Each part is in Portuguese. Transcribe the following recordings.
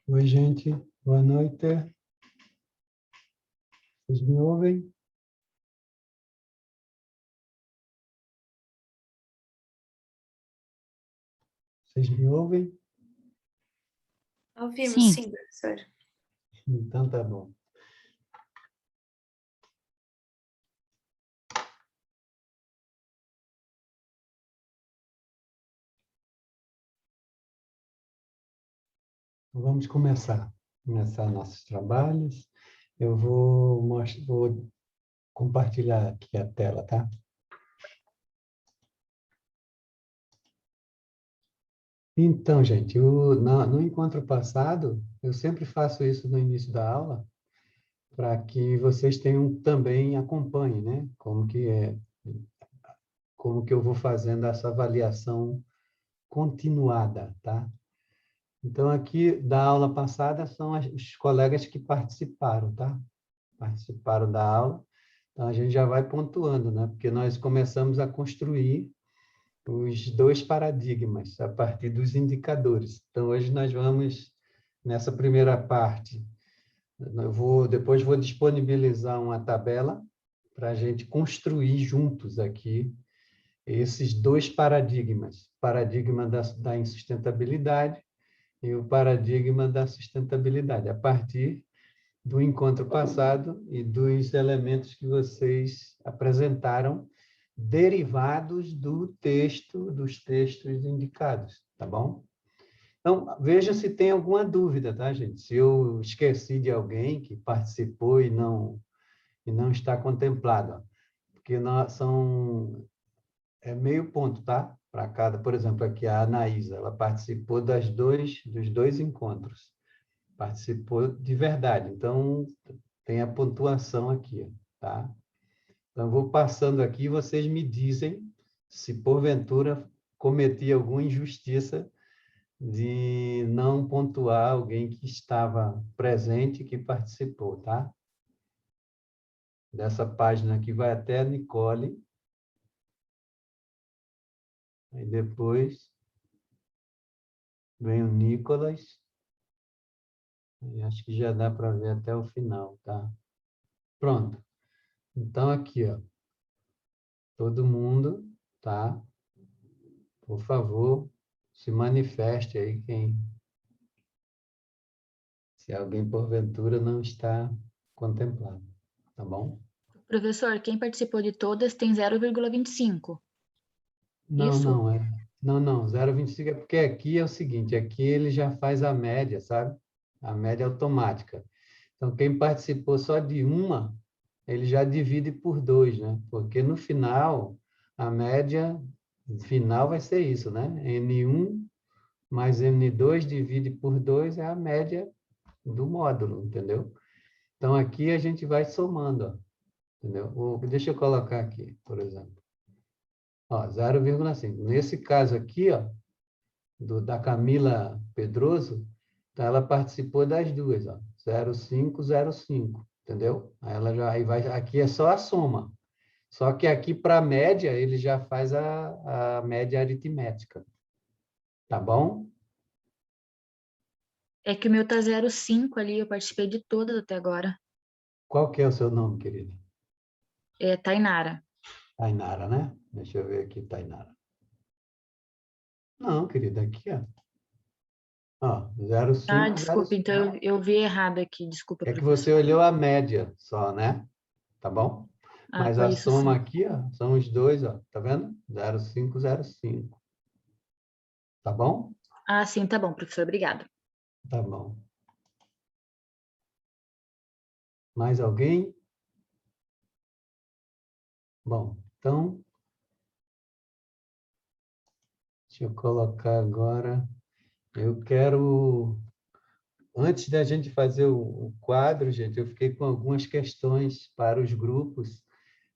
Oi, gente. Boa noite. Vocês me ouvem? Vocês me ouvem? Ouvimos, sim, professor. Então, tá bom. Vamos começar nossos trabalhos. Eu vou compartilhar aqui a tela, tá? Então, gente, no encontro passado, eu sempre faço isso no início da aula, para que vocês tenham também acompanhem, né? Como que eu vou fazendo essa avaliação continuada, tá? Então, aqui da aula passada são os colegas que participaram, tá? Participaram da aula. Então, a gente já vai pontuando, né? Porque nós começamos a construir os dois paradigmas a partir dos indicadores. Então, hoje nós vamos, nessa primeira parte, depois vou disponibilizar uma tabela para a gente construir juntos aqui esses dois paradigmas. Paradigma da insustentabilidade e o paradigma da sustentabilidade, a partir do encontro passado e dos elementos que vocês apresentaram, derivados dos textos indicados, tá bom? Então, veja se tem alguma dúvida, tá, gente? Se eu esqueci de alguém que participou e não está contemplado, ó. Porque é meio ponto, tá? Para cada, por exemplo, aqui a Anaísa, ela participou dos dois encontros. Participou de verdade. Então, tem a pontuação aqui, tá? Então, eu vou passando aqui e vocês me dizem se, porventura, cometi alguma injustiça de não pontuar alguém que estava presente e que participou, tá? Dessa página aqui vai até a Nicole. Aí depois vem o Nicolas. E acho que já dá para ver até o final, tá? Pronto. Então, aqui, ó. Todo mundo, tá? Por favor, se manifeste aí se alguém porventura não está contemplado, tá bom? Professor, quem participou de todas tem 0,25. Não, Isso? não, não, 0,25 é porque aqui é o seguinte, aqui ele já faz a média, sabe? A média automática. Então, quem participou só de uma, ele já divide por dois, né? Porque no final, a média final vai ser isso, né? N1 mais N2 divide por 2 é a média do módulo, entendeu? Então, aqui a gente vai somando, ó, entendeu? Deixa eu colocar aqui, por exemplo. Ó, 0,5. Nesse caso aqui, ó, da Camila Pedroso, então ela participou das duas, ó, 0,505, entendeu? Aí vai, aqui é só a soma. Só que aqui, para a média, ele já faz a média aritmética. Tá bom? É que o meu tá 0,5 ali, eu participei de todas até agora. Qual que é o seu nome, querida? É Tainara. Tainara, né? Deixa eu ver aqui, Tainara. Não, querida, aqui, ó. Ó, Ah, 0,5, desculpa, 0,5. então eu vi errado aqui. Desculpa, É que você professor. olhou a média só, né? Tá bom? Ah, Mas foi a isso sim. soma aqui, ó, são os dois, ó. Tá vendo? 0,5, 0,5. Tá bom? Ah, sim, tá bom, professor. Obrigada. Tá bom. Mais alguém? Bom, então, deixa eu colocar agora. Eu quero. Antes da gente fazer o quadro, gente, eu fiquei com algumas questões para os grupos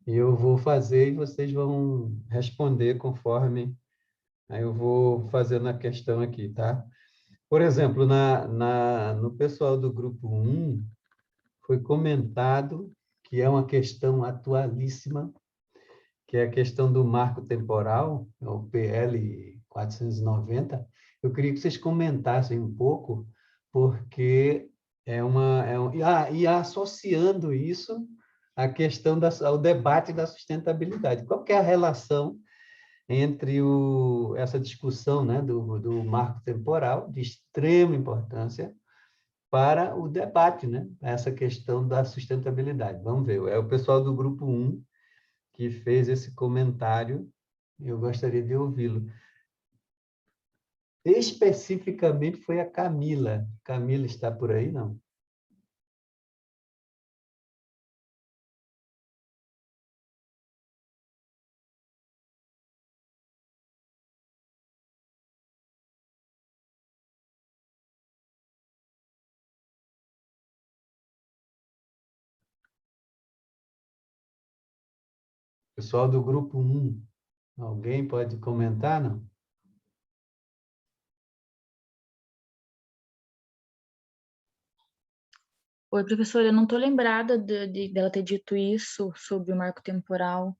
e eu vou fazer e vocês vão responder conforme aí eu vou fazendo a questão aqui, tá? Por exemplo, no pessoal do grupo 1, foi comentado que é uma questão atualíssima, que é a questão do marco temporal, é o PL 490. Eu queria que vocês comentassem um pouco, porque e associando isso à questão ao debate da sustentabilidade. Qual que é a relação entre essa discussão, né, do marco temporal, de extrema importância, para o debate, né, essa questão da sustentabilidade? Vamos ver, é o pessoal do grupo 1 que fez esse comentário, eu gostaria de ouvi-lo. Especificamente foi a Camila. Camila está por aí, não? Pessoal do grupo 1, alguém pode comentar, não? Oi, professora, eu não estou lembrada dela ter dito isso sobre o marco temporal.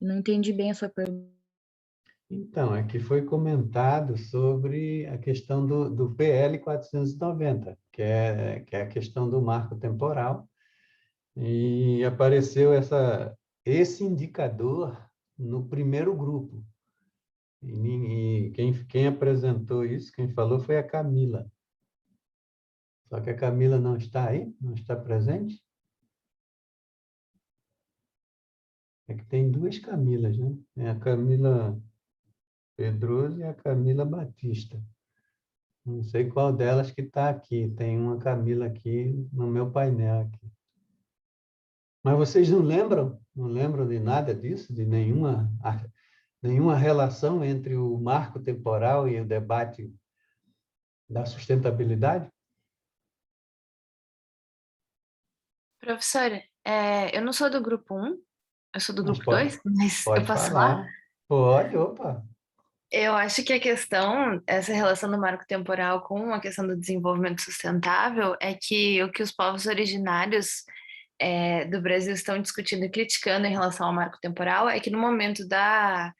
Não entendi bem a sua pergunta. Então, aqui foi comentado sobre a questão do PL 490, que é a questão do marco temporal, e apareceu esse indicador no primeiro grupo. E quem apresentou isso, quem falou foi a Camila. Só que a Camila não está aí, não está presente. É que tem duas Camilas, né? Tem a Camila Pedroso e a Camila Batista. Não sei qual delas que está aqui. Tem uma Camila aqui no meu painel aqui. Mas vocês não lembram? Não lembram de nada disso? De nenhuma relação entre o marco temporal e o debate da sustentabilidade? Professora, eu não sou do grupo 1, eu sou do Mas grupo 2, mas eu pode posso falar? falar. Pode, opa. Eu acho que a questão, essa relação do marco temporal com a questão do desenvolvimento sustentável, é que o que os povos originários do Brasil estão discutindo e criticando em relação ao marco temporal é que no momento da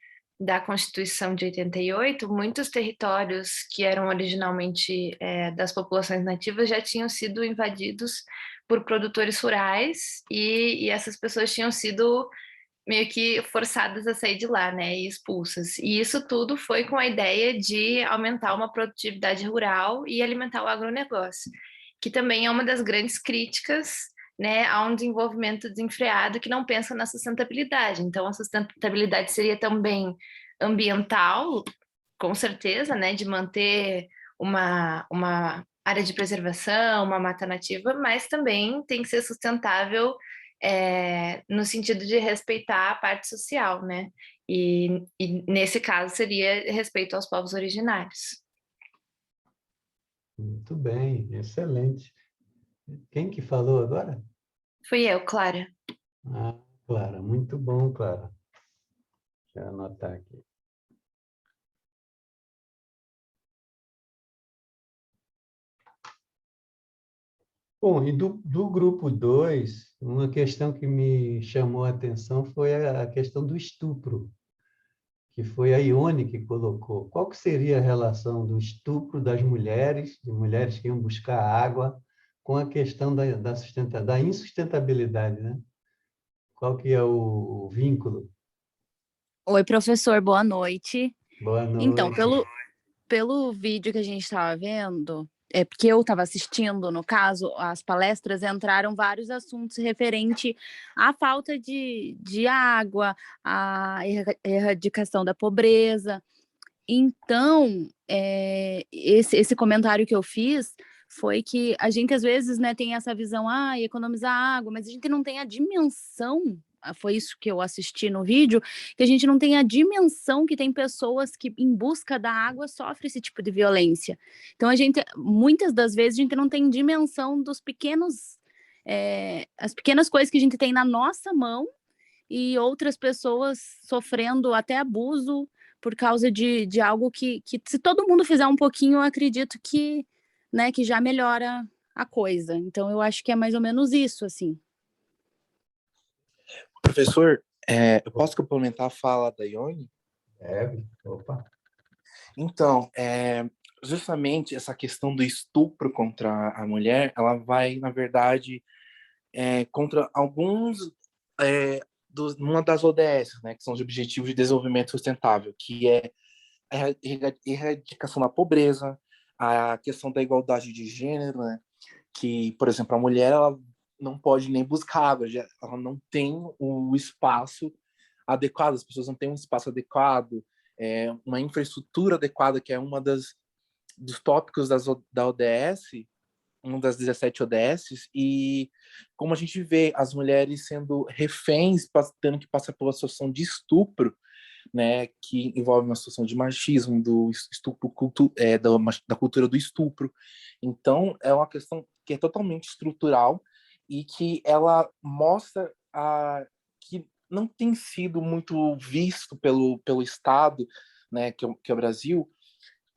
Constituição de 88, muitos territórios que eram originalmente das populações nativas já tinham sido invadidos por produtores rurais e essas pessoas tinham sido meio que forçadas a sair de lá, né, e expulsas. E isso tudo foi com a ideia de aumentar uma produtividade rural e alimentar o agronegócio, que também é uma das grandes críticas, né, a um desenvolvimento desenfreado que não pensa na sustentabilidade. Então, a sustentabilidade seria também ambiental, com certeza, né, de manter uma área de preservação, uma mata nativa, mas também tem que ser sustentável no sentido de respeitar a parte social, né? E nesse caso seria respeito aos povos originários. Muito bem, excelente. Quem que falou agora? Fui eu, Clara. Ah, Clara, muito bom, Clara. Deixa eu anotar aqui. Bom, e do grupo 2, uma questão que me chamou a atenção foi a questão do estupro, que foi a Ione que colocou. Qual que seria a relação do estupro das mulheres, de mulheres que iam buscar água, com a questão da insustentabilidade, né? Qual que é o vínculo? Oi, professor, boa noite. Boa Então, noite. pelo vídeo que a gente estava vendo, é porque eu estava assistindo, no caso, as palestras entraram vários assuntos referente à falta de água, à erradicação da pobreza. Então, esse comentário que eu fiz foi que a gente às vezes, né, tem essa visão, economizar água, mas a gente não tem a dimensão, foi isso que eu assisti no vídeo, que a gente não tem a dimensão que tem pessoas que em busca da água sofrem esse tipo de violência. Então muitas das vezes a gente não tem dimensão dos as pequenas coisas que a gente tem na nossa mão e outras pessoas sofrendo até abuso por causa de algo que se todo mundo fizer um pouquinho, eu acredito que, né, que já melhora a coisa. Então, eu acho que é mais ou menos isso, assim. Professor, eu posso complementar a fala da Ione? Deve. Opa. Então, justamente essa questão do estupro contra a mulher, ela vai, na verdade, contra alguns uma das ODS, né, que são os Objetivos de Desenvolvimento Sustentável, que é a erradicação da pobreza, a questão da igualdade de gênero, né, que, por exemplo, a mulher ela não pode nem buscar água, ela não tem o espaço adequado, as pessoas não têm um espaço adequado, uma infraestrutura adequada, que é uma dos tópicos da ODS, uma das 17 ODSs, e como a gente vê as mulheres sendo reféns, tendo que passar por uma situação de estupro, né, que envolve uma situação de machismo, do estupro, da cultura do estupro. Então, é uma questão que é totalmente estrutural e que ela mostra que não tem sido muito visto pelo Estado, né, que é o Brasil,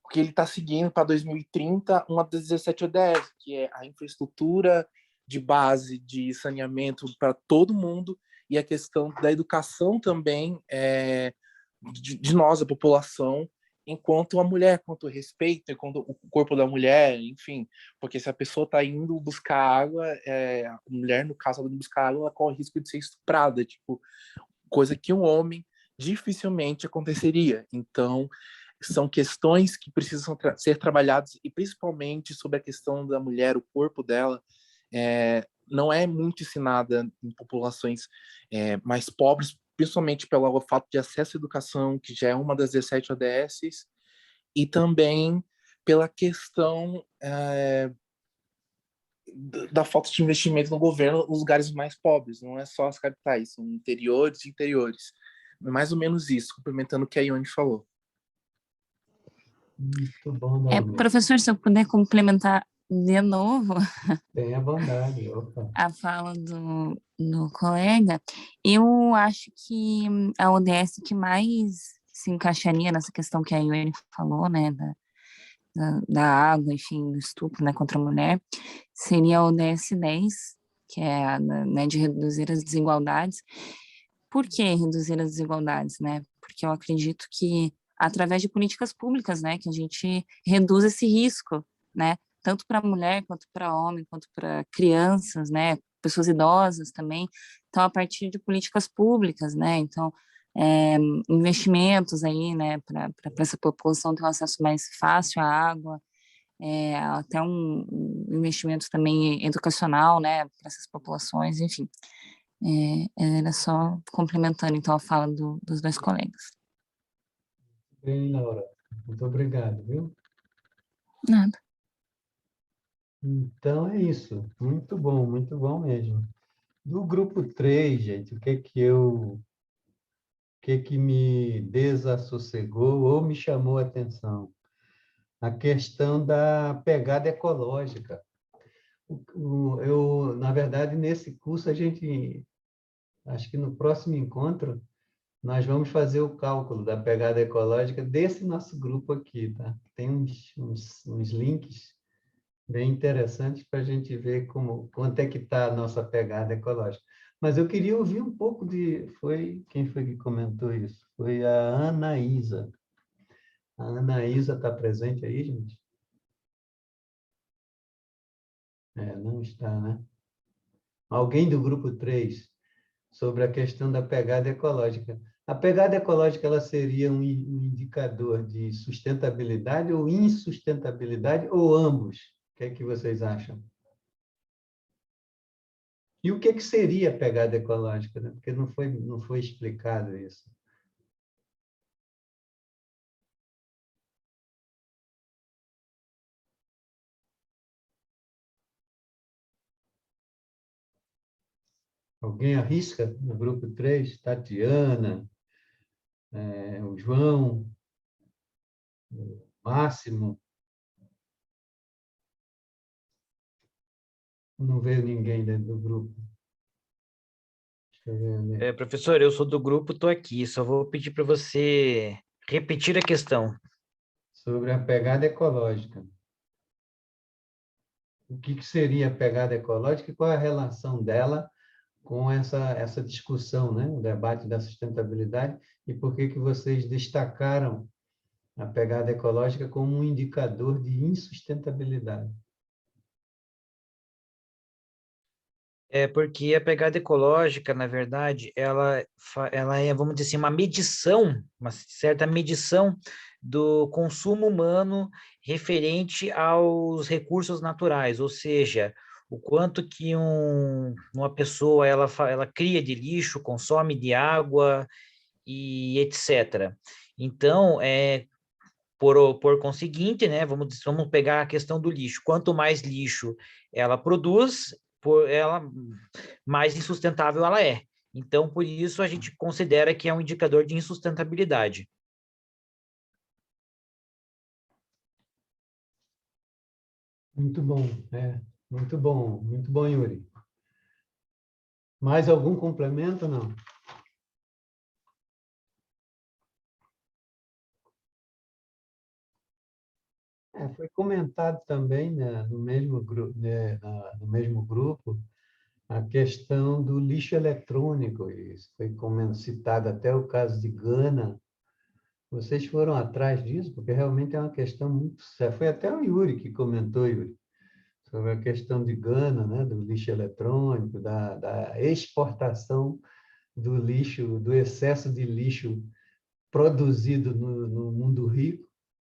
porque ele está seguindo para 2030 uma das 17 ODS, que é a infraestrutura de base de saneamento para todo mundo e a questão da educação também de nós, a população, enquanto a mulher, quanto o respeito, enquanto o corpo da mulher, enfim, porque se a pessoa está indo buscar água, a mulher, no caso, indo buscar água, ela corre o risco de ser estuprada, tipo, coisa que um homem dificilmente aconteceria. Então, são questões que precisam ser trabalhadas, e principalmente sobre a questão da mulher, o corpo dela, não é muito ensinada em populações mais pobres, principalmente pelo fato de acesso à educação, que já é uma das 17 ODSs, e também pela questão da falta de investimento no governo nos lugares mais pobres, não é só as capitais, são interiores e interiores. Mais ou menos isso, complementando o que a Ione falou. Muito bom, Dalmi. Professor, se eu puder complementar de novo Tenha bondade. Opa. a fala do colega, eu acho que a ODS que mais se encaixaria nessa questão que a Ione falou, né, da água, enfim, do estupro, né, contra a mulher, seria a ODS 10, que é a, né, de reduzir as desigualdades. Por que reduzir as desigualdades, né? Porque eu acredito que através de políticas públicas, né, que a gente reduz esse risco, né, tanto para mulher quanto para homem, quanto para crianças, né, pessoas idosas também. Então, a partir de políticas públicas, né, então investimentos aí, né, para essa população ter um acesso mais fácil à água, até um investimento também educacional, né, para essas populações, enfim. Era só complementando, então, a fala dos dois colegas. Bem, Laura. Muito obrigado, viu? Nada. Então, é isso. Muito bom mesmo. Do grupo 3, gente, o que me desassossegou ou me chamou a atenção? A questão da pegada ecológica. Na verdade, nesse curso, acho que no próximo encontro, nós vamos fazer o cálculo da pegada ecológica desse nosso grupo aqui, tá? Tem uns links bem interessantes para a gente ver quanto é que está a nossa pegada ecológica. Mas eu queria ouvir um pouco quem foi que comentou isso? Foi a Anaísa. A Anaísa está presente aí, gente? Não está, né? Alguém do grupo 3, sobre a questão da pegada ecológica. A pegada ecológica ela seria um indicador de sustentabilidade ou insustentabilidade, ou ambos? O que é que vocês acham? E o que seria a pegada ecológica? Né? Porque não foi explicado isso. Alguém arrisca no grupo 3? Tatiana, o João, o Máximo. Não veio ninguém dentro do grupo. Deixa eu ver ali. Professor, eu sou do grupo, estou aqui. Só vou pedir para você repetir a questão. Sobre a pegada ecológica. O que seria a pegada ecológica e qual é a relação dela com essa discussão, né? O debate da sustentabilidade, e por que vocês destacaram a pegada ecológica como um indicador de insustentabilidade? É porque a pegada ecológica, na verdade, ela é, vamos dizer assim, uma medição, uma certa medição do consumo humano referente aos recursos naturais, ou seja, o quanto que uma pessoa ela cria de lixo, consome de água e etc. Então, por conseguinte, né, vamos pegar a questão do lixo. Quanto mais lixo ela produz, mais insustentável ela é. Então, por isso, a gente considera que é um indicador de insustentabilidade. Muito bom, muito bom, Yuri. Mais algum complemento, não? Foi comentado também, né, no mesmo no mesmo grupo, a questão do lixo eletrônico. Isso foi citado até o caso de Gana. Vocês foram atrás disso? Porque realmente é uma questão muito séria. Foi até o Yuri que comentou, Yuri, sobre a questão de Gana, né, do lixo eletrônico, da exportação do lixo, do excesso de lixo produzido no mundo rico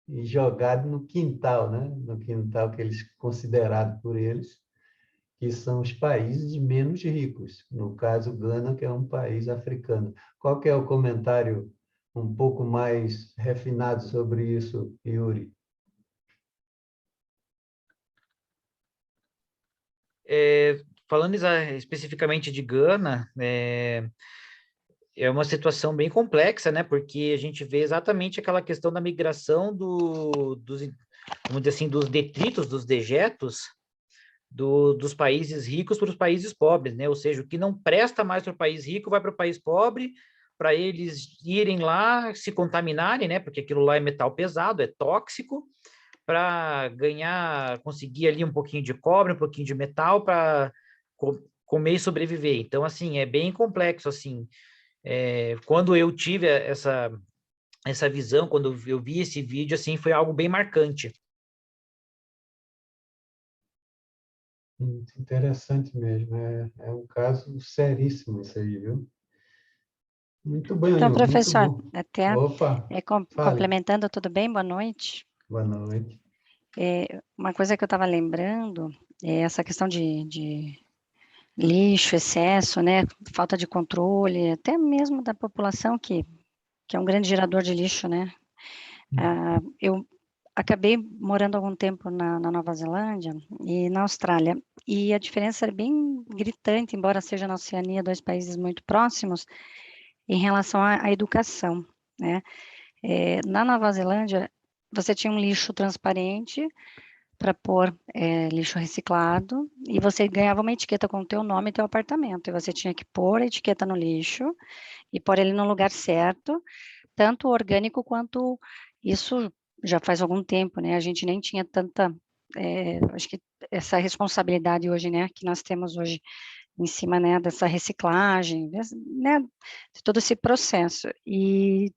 e jogado no quintal, né? No quintal que eles considerados por eles, que são os países menos ricos. No caso, Gana, que é um país africano. Qual que é o comentário um pouco mais refinado sobre isso, Yuri? Falando especificamente de Gana, é uma situação bem complexa, né? Porque a gente vê exatamente aquela questão da migração vamos dizer assim, dos detritos, dos dejetos dos países ricos para os países pobres, né? Ou seja, o que não presta mais para o país rico vai para o país pobre, para eles irem lá se contaminarem, né? Porque aquilo lá é metal pesado, é tóxico, para conseguir ali um pouquinho de cobre, um pouquinho de metal para comer e sobreviver. Então, assim, é bem complexo, assim. Quando eu tive essa visão, quando eu vi esse vídeo, assim, foi algo bem marcante. Muito interessante mesmo. É um caso seríssimo isso aí, viu? Muito bem, Então, Yuri, muito professor, bom. até Opa, fale. complementando, tudo bem? Boa noite. Boa noite. Uma coisa que eu estava lembrando é essa questão de lixo, excesso, né? Falta de controle, até mesmo da população que é um grande gerador de lixo, né? Eu acabei morando algum tempo na Nova Zelândia e na Austrália, e a diferença é bem gritante, embora seja na Oceania, dois países muito próximos, em relação à educação, né? Na Nova Zelândia, você tinha um lixo transparente para pôr lixo reciclado e você ganhava uma etiqueta com o teu nome e teu apartamento. E você tinha que pôr a etiqueta no lixo e pôr ele no lugar certo, tanto orgânico quanto isso já faz algum tempo, né? A gente nem tinha tanta, acho que essa responsabilidade hoje, né, que nós temos hoje em cima, né, dessa reciclagem, né, de todo esse processo. E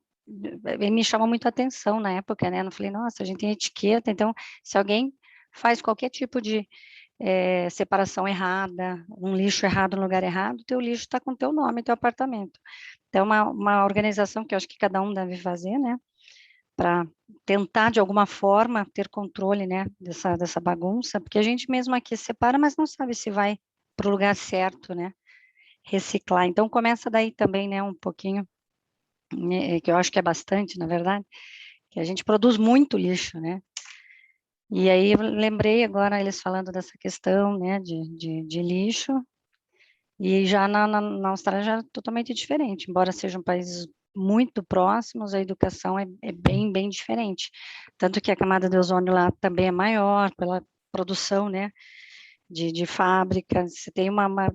me chamou muito a atenção na época, né? Eu falei, nossa, a gente tem etiqueta, então se alguém faz qualquer tipo de separação errada, um lixo errado no lugar errado, teu lixo está com teu nome, teu apartamento. Então, uma organização que eu acho que cada um deve fazer, né? Para tentar, de alguma forma, ter controle, né? Dessa bagunça, porque a gente mesmo aqui separa, mas não sabe se vai para o lugar certo, né? Reciclar. Então, começa daí também, né? Um pouquinho, né, que eu acho que é bastante, na verdade, que a gente produz muito lixo, né? E aí eu lembrei agora eles falando dessa questão, né, de lixo, e já na Austrália já é totalmente diferente, embora sejam países muito próximos, a educação é bem, bem diferente. Tanto que a camada de ozônio lá também é maior, pela produção, né, de fábrica, você tem uma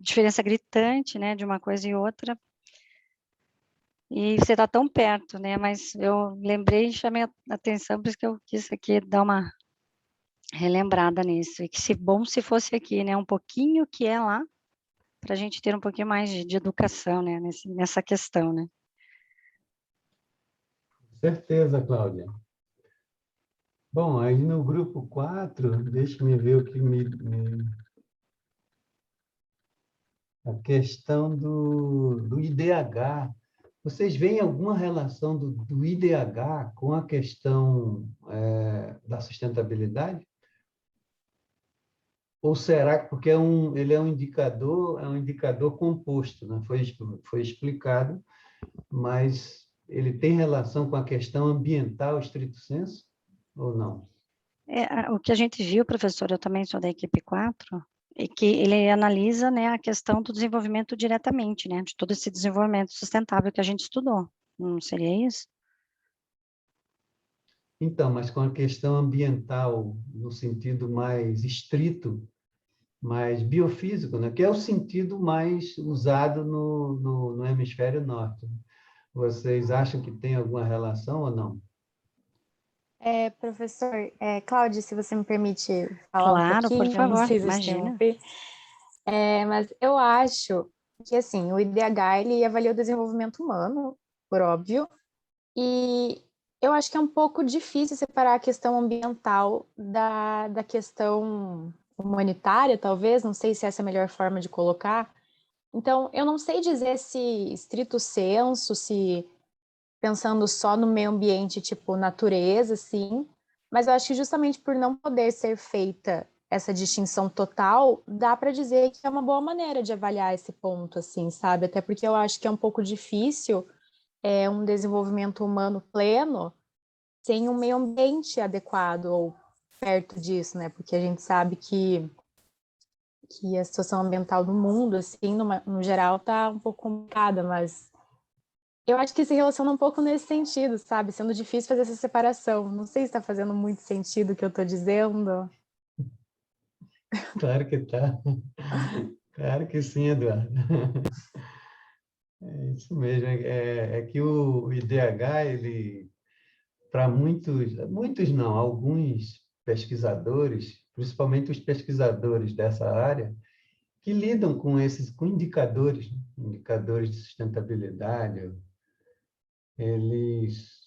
diferença gritante, né, de uma coisa e outra, e você está tão perto, né, mas eu lembrei e chamei a atenção, por isso que eu quis aqui dar uma relembrada nisso, e que bom se fosse aqui, né, um pouquinho que é lá, para a gente ter um pouquinho mais de educação, né, nessa questão, né. certeza, Cláudia. Bom, aí no grupo 4, deixa-me ver o que a questão do IDH. Vocês veem alguma relação do IDH com a questão da sustentabilidade? Ou será que porque ele é um indicador composto, né? Foi explicado, mas ele tem relação com a questão ambiental, estrito sensu, ou não? O que a gente viu, professor, eu também sou da equipe 4, é que ele analisa, né, a questão do desenvolvimento diretamente, né, de todo esse desenvolvimento sustentável que a gente estudou. Não seria isso? Então, mas com a questão ambiental, no sentido mais estrito, mais biofísico, né? Que é o sentido mais usado no hemisfério norte. Vocês acham que tem alguma relação ou não? Professor, Cláudia, se você me permite falar um Claro, por pouquinho, não favor, sei se eu te imagina. interrompi. Mas eu acho que, assim, o IDH, ele avalia o desenvolvimento humano, por óbvio, e eu acho que é um pouco difícil separar a questão ambiental da questão humanitária, talvez, não sei se essa é a melhor forma de colocar. Então, eu não sei dizer se estrito sensu, se pensando só no meio ambiente, tipo natureza, sim, mas eu acho que justamente por não poder ser feita essa distinção total, dá para dizer que é uma boa maneira de avaliar esse ponto, assim, sabe? Até porque eu acho que é um pouco difícil um desenvolvimento humano pleno sem um meio ambiente adequado ou perto disso, né? Porque a gente sabe que a situação ambiental do mundo, assim, no geral, tá um pouco complicada, mas eu acho que se relaciona um pouco nesse sentido, sabe? Sendo difícil fazer essa separação. Não sei se está fazendo muito sentido o que eu estou dizendo. Claro que está. Claro que sim, Eduardo. É isso mesmo. É que o IDH, ele, para muitos não, alguns pesquisadores, principalmente os pesquisadores dessa área, que lidam com indicadores, né? Indicadores de sustentabilidade, eles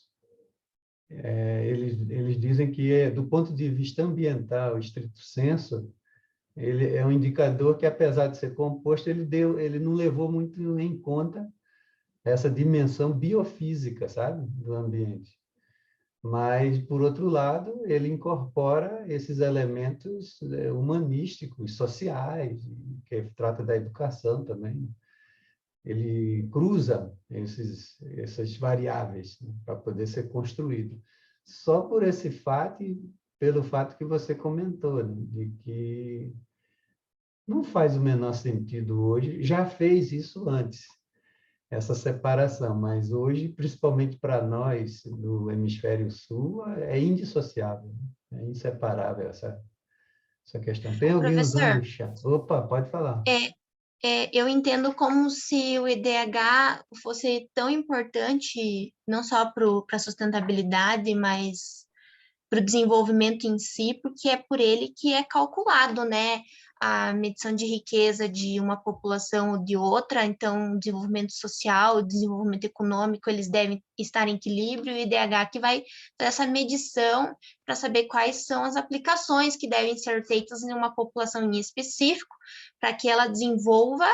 eles dizem que, do ponto de vista ambiental, estrito sensu, ele é um indicador que, apesar de ser composto, ele não levou muito em conta essa dimensão biofísica, sabe, do ambiente. Mas, por outro lado, ele incorpora esses elementos humanísticos, sociais, que trata da educação também. Ele cruza essas variáveis, né, para poder ser construído. Só por esse fato e pelo fato que você comentou, né, de que não faz o menor sentido hoje, já fez isso antes, essa separação, mas hoje, principalmente para nós do hemisfério sul, é indissociável, é inseparável essa questão. Tem alguém usando Professor, o chat? Opa, pode falar. eu entendo como se o IDH fosse tão importante, não só para a sustentabilidade, mas para o desenvolvimento em si, porque é por ele que é calculado, né, a medição de riqueza de uma população ou de outra, então o desenvolvimento social, o desenvolvimento econômico, eles devem estar em equilíbrio, e o IDH que vai fazer essa medição para saber quais são as aplicações que devem ser feitas em uma população em específico, para que ela desenvolva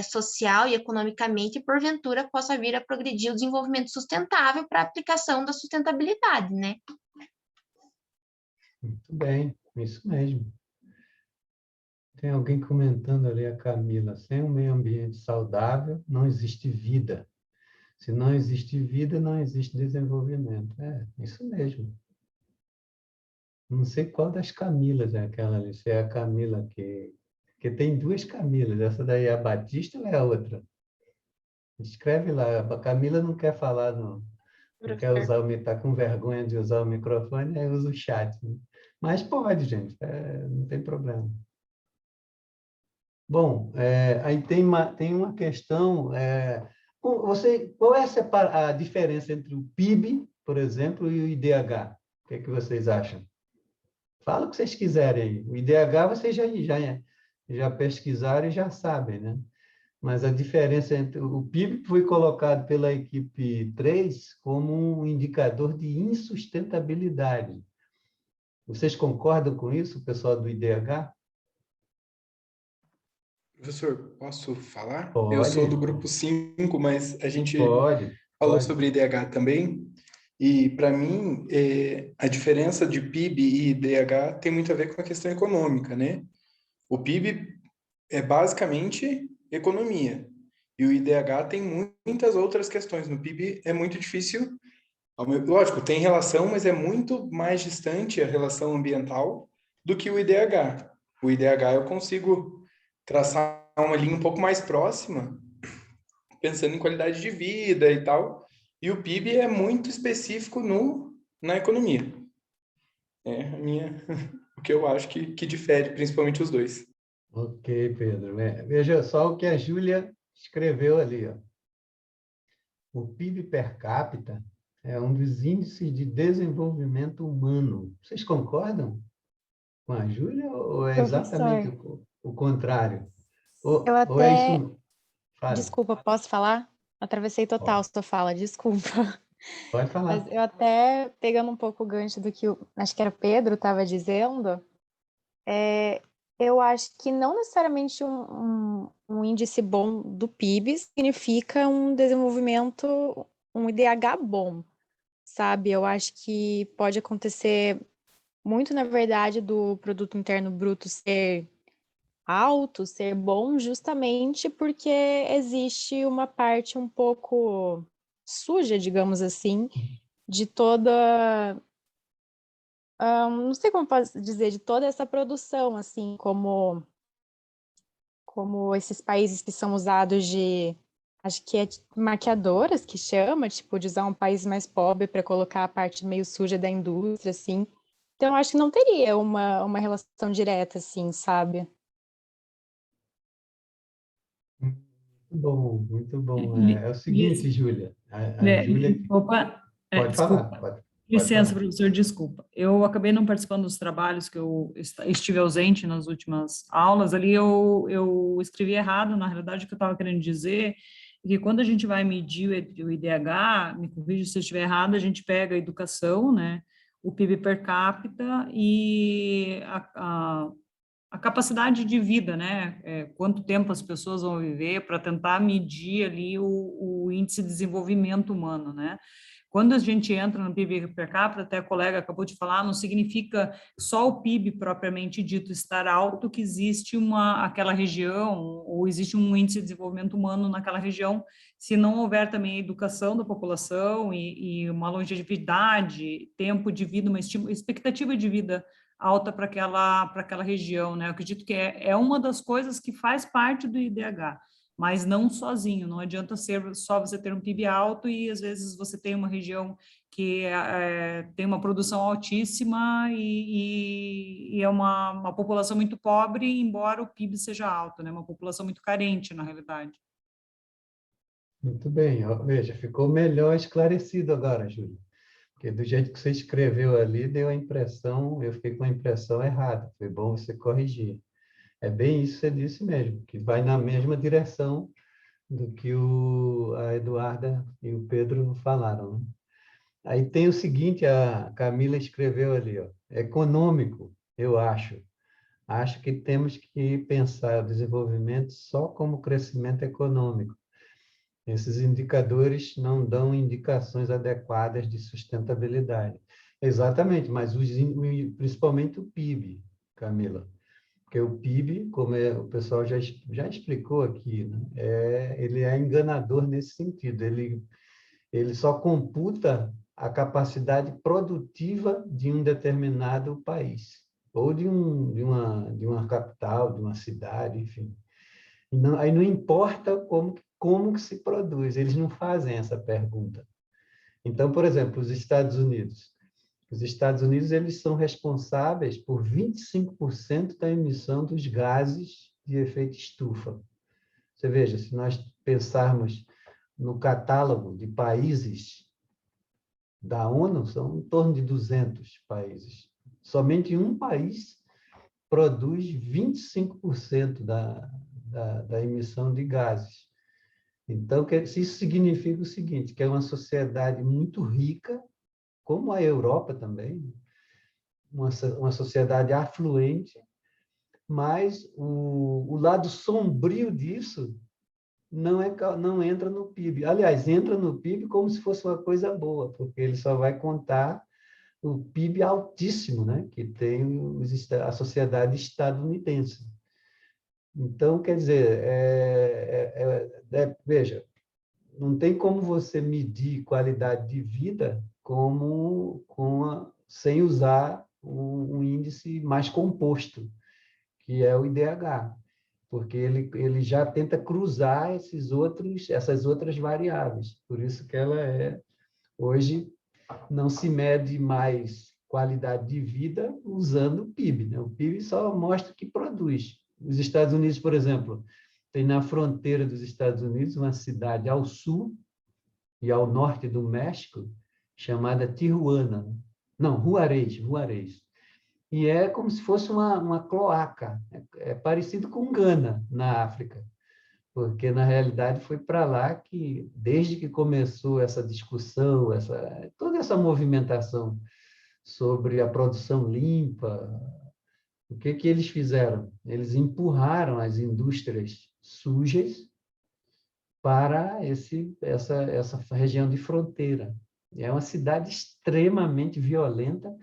social e economicamente, e porventura possa vir a progredir o desenvolvimento sustentável para a aplicação da sustentabilidade, né? Muito bem, isso mesmo. Tem alguém comentando ali, a Camila, sem um meio ambiente saudável, não existe vida. Se não existe vida, não existe desenvolvimento. É, isso mesmo. Não sei qual das Camilas é aquela ali, se é a Camila que tem duas Camilas, essa daí é a Batista ou é a outra? Escreve lá, a Camila não quer falar, não quer usar, está com vergonha de usar o microfone, aí usa o chat, né? Mas pode, gente, não tem problema. Bom, aí tem uma questão. Qual é a diferença entre o PIB, por exemplo, e o IDH? O que é que vocês acham? Fala o que vocês quiserem aí. O IDH vocês já pesquisaram e já sabem, né? mas a diferença entre o PIB foi colocado pela equipe 3 como um indicador de insustentabilidade. Vocês concordam com isso, pessoal do IDH? Professor, posso falar? Eu Pode, sou do grupo 5, mas a gente pode. falou sobre IDH também. E, para mim, a diferença de PIB e IDH tem muito a ver com a questão econômica, né? O PIB é basicamente economia. E o IDH tem muitas outras questões. No PIB é muito difícil. Lógico, tem relação, mas é muito mais distante a relação ambiental do que o IDH. O IDH eu consigo traçar uma linha um pouco mais próxima, pensando em qualidade de vida e tal. E o PIB é muito específico na economia. É o que eu acho que difere, principalmente os dois. Ok, Pedro. Veja só o que a Júlia escreveu ali. Ó. O PIB per capita é um dos índices de desenvolvimento humano. Vocês concordam com a Júlia ou é exatamente Professor, o contrário? eu Ou é até... isso? Fale. Desculpa, posso falar? Atravessei total sua fala, desculpa. Pode Mas falar. eu até, pegando um pouco o gancho do que acho que era o Pedro estava dizendo, eu acho que não necessariamente um índice bom do PIB significa um desenvolvimento, um IDH bom, sabe? Eu acho que pode acontecer muito, na verdade, do produto interno bruto ser alto, ser bom, justamente porque existe uma parte um pouco suja, digamos assim, de toda, não sei como posso dizer, de toda essa produção, assim, como esses países que são usados de, acho que é maquiadoras que chama, tipo, de usar um país mais pobre para colocar a parte meio suja da indústria, assim. Então, eu acho que não teria uma relação direta, assim, sabe? Muito bom, muito bom. É o Liz, seguinte, Júlia. A Júlia... opa, Pode falar, desculpa. pode Licença, falar. professor, desculpa. Eu acabei não participando dos trabalhos que eu estive ausente nas últimas aulas. Ali eu escrevi errado, na realidade, o que eu estava querendo dizer é que quando a gente vai medir o IDH, me corrija se eu estiver errado, a gente pega a educação, né, o PIB per capita e a capacidade de vida, né? Quanto tempo as pessoas vão viver para tentar medir ali o índice de desenvolvimento humano, né? Quando a gente entra no PIB per capita, até a colega acabou de falar, não significa só o PIB propriamente dito estar alto que existe aquela região ou existe um índice de desenvolvimento humano naquela região, se não houver também a educação da população e uma longevidade, tempo de vida, uma expectativa de vida alta para aquela região, né? Eu acredito que é uma das coisas que faz parte do IDH, mas não sozinho, não adianta ser só você ter um PIB alto e às vezes você tem uma região que tem uma produção altíssima e é uma população muito pobre, embora o PIB seja alto, né? Uma população muito carente, na realidade. Muito bem. Veja, ficou melhor esclarecido agora, Júlia. Porque do jeito que você escreveu ali, deu a impressão, eu fiquei com a impressão errada. Foi bom você corrigir. É bem isso que você disse mesmo, que vai na mesma direção do que a Eduarda e o Pedro falaram. Né? Aí tem o seguinte, a Camila escreveu ali, ó, econômico, eu acho. Acho que temos que pensar o desenvolvimento só como crescimento econômico. Esses indicadores não dão indicações adequadas de sustentabilidade. Exatamente, mas principalmente o PIB, Camila. Porque o PIB, como o pessoal já explicou aqui, né? Ele é enganador nesse sentido. Ele só computa a capacidade produtiva de um determinado país, ou de uma capital, de uma cidade, enfim. Aí não importa como que se produz, eles não fazem essa pergunta. Então, por exemplo, os Estados Unidos. Os Estados Unidos eles são responsáveis por 25% da emissão dos gases de efeito estufa. Você veja, se nós pensarmos no catálogo de países da ONU, são em torno de 200 países. Somente um país produz 25% da emissão de gases. Então, isso significa o seguinte, que é uma sociedade muito rica, como a Europa também, uma sociedade afluente, mas o lado sombrio disso não entra no PIB. Aliás, entra no PIB como se fosse uma coisa boa, porque ele só vai contar o PIB altíssimo, né, que tem a sociedade estadunidense. Então, quer dizer, veja, não tem como você medir qualidade de vida sem usar um índice mais composto, que é o IDH, porque ele já tenta cruzar essas outras variáveis. Por isso que hoje, não se mede mais qualidade de vida usando o PIB, né? O PIB só mostra que produz. Os Estados Unidos, por exemplo, tem na fronteira dos Estados Unidos uma cidade ao sul e ao norte do México, chamada Tijuana. Não, Juarez. E é como se fosse uma cloaca. É parecido com Gana, na África, porque, na realidade, foi para lá que, desde que começou essa discussão, toda essa movimentação sobre a produção limpa, o que eles fizeram? Eles empurraram as indústrias sujas para essa região de fronteira. É uma cidade extremamente violenta,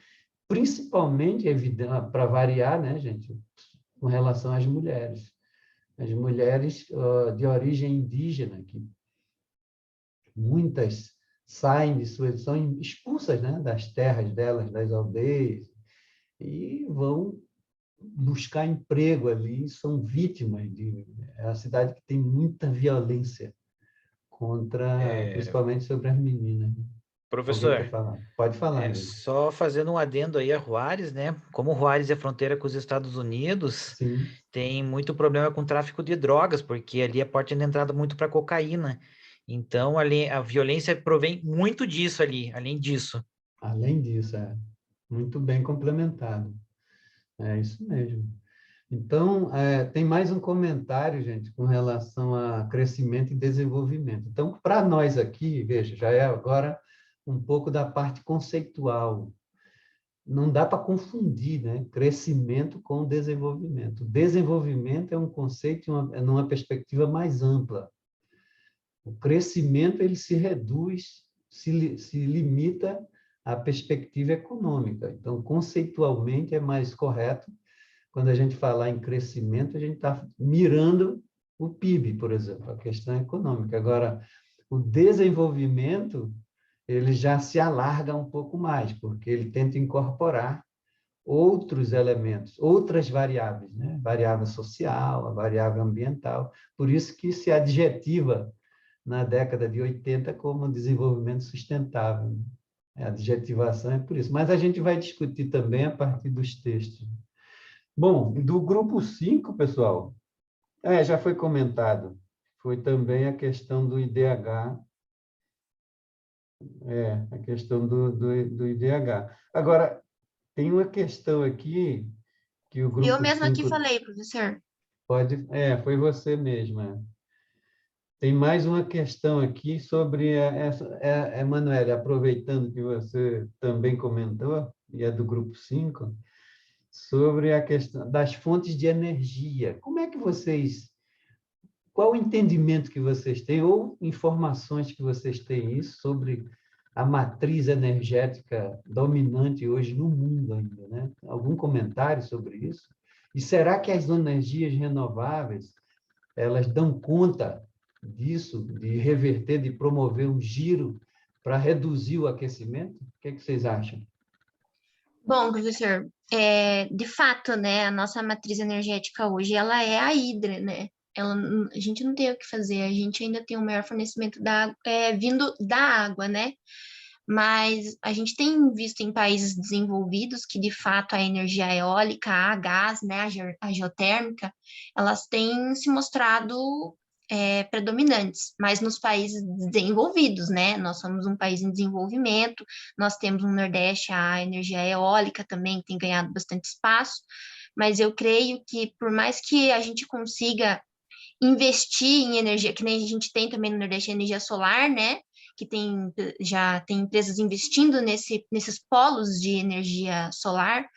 principalmente, para variar, né, gente, com relação às mulheres. As mulheres de origem indígena, que muitas são expulsas, né, das terras delas, das aldeias, e vão buscar emprego ali, são vítimas é uma cidade que tem muita violência principalmente sobre as meninas. Alguém quer Professor, falar? Pode falar, André. só fazendo um adendo aí a Juárez, né? Como Juárez é fronteira com os Estados Unidos, Sim. tem muito problema com o tráfico de drogas, porque ali é porta de entrada muito para cocaína. Então, ali, a violência provém muito disso ali, além disso. Além disso, muito bem complementado. É isso mesmo. Então, tem mais um comentário, gente, com relação a crescimento e desenvolvimento. Então, para nós aqui, veja, já é agora um pouco da parte conceitual. Não dá para confundir, né, crescimento com desenvolvimento. Desenvolvimento é um conceito numa perspectiva mais ampla. O crescimento ele se reduz, se limita à perspectiva econômica. Então, conceitualmente, é mais correto, quando a gente falar em crescimento, a gente está mirando o PIB, por exemplo, a questão econômica. Agora, o desenvolvimento, ele já se alarga um pouco mais, porque ele tenta incorporar outros elementos, outras variáveis, né? Variável social, a variável ambiental. Por isso que se adjetiva na década de 80 como desenvolvimento sustentável. A adjetivação é por isso. Mas a gente vai discutir também a partir dos textos. Bom, do grupo 5, pessoal, já foi comentado, foi também a questão do IDH, a questão do IDH. Agora, tem uma questão aqui que o grupo 5... Eu mesma aqui falei, professor. Foi você mesma. Tem mais uma questão aqui sobre Emanuele, aproveitando que você também comentou, e é do grupo 5, sobre a questão das fontes de energia. Como é que qual o entendimento que vocês têm, ou informações que vocês têm sobre a matriz energética dominante hoje no mundo ainda, né? Algum comentário sobre isso? E será que as energias renováveis, elas dão conta disso, de reverter, de promover um giro para reduzir o aquecimento? O que vocês acham? Bom, professor, de fato, né, a nossa matriz energética hoje, ela é a hidra, né? A gente não tem o que fazer, a gente ainda tem o maior fornecimento vindo da água, né? Mas a gente tem visto em países desenvolvidos que, de fato, a energia eólica, a gás, né, a geotérmica, elas têm se mostrado predominantes, mas nos países desenvolvidos, né? Nós somos um país em desenvolvimento, nós temos no Nordeste a energia eólica também, que tem ganhado bastante espaço, mas eu creio que, por mais que a gente consiga investir em energia, que nem a gente tem também no Nordeste, energia solar, né? Que já tem empresas investindo nesses polos de energia solar.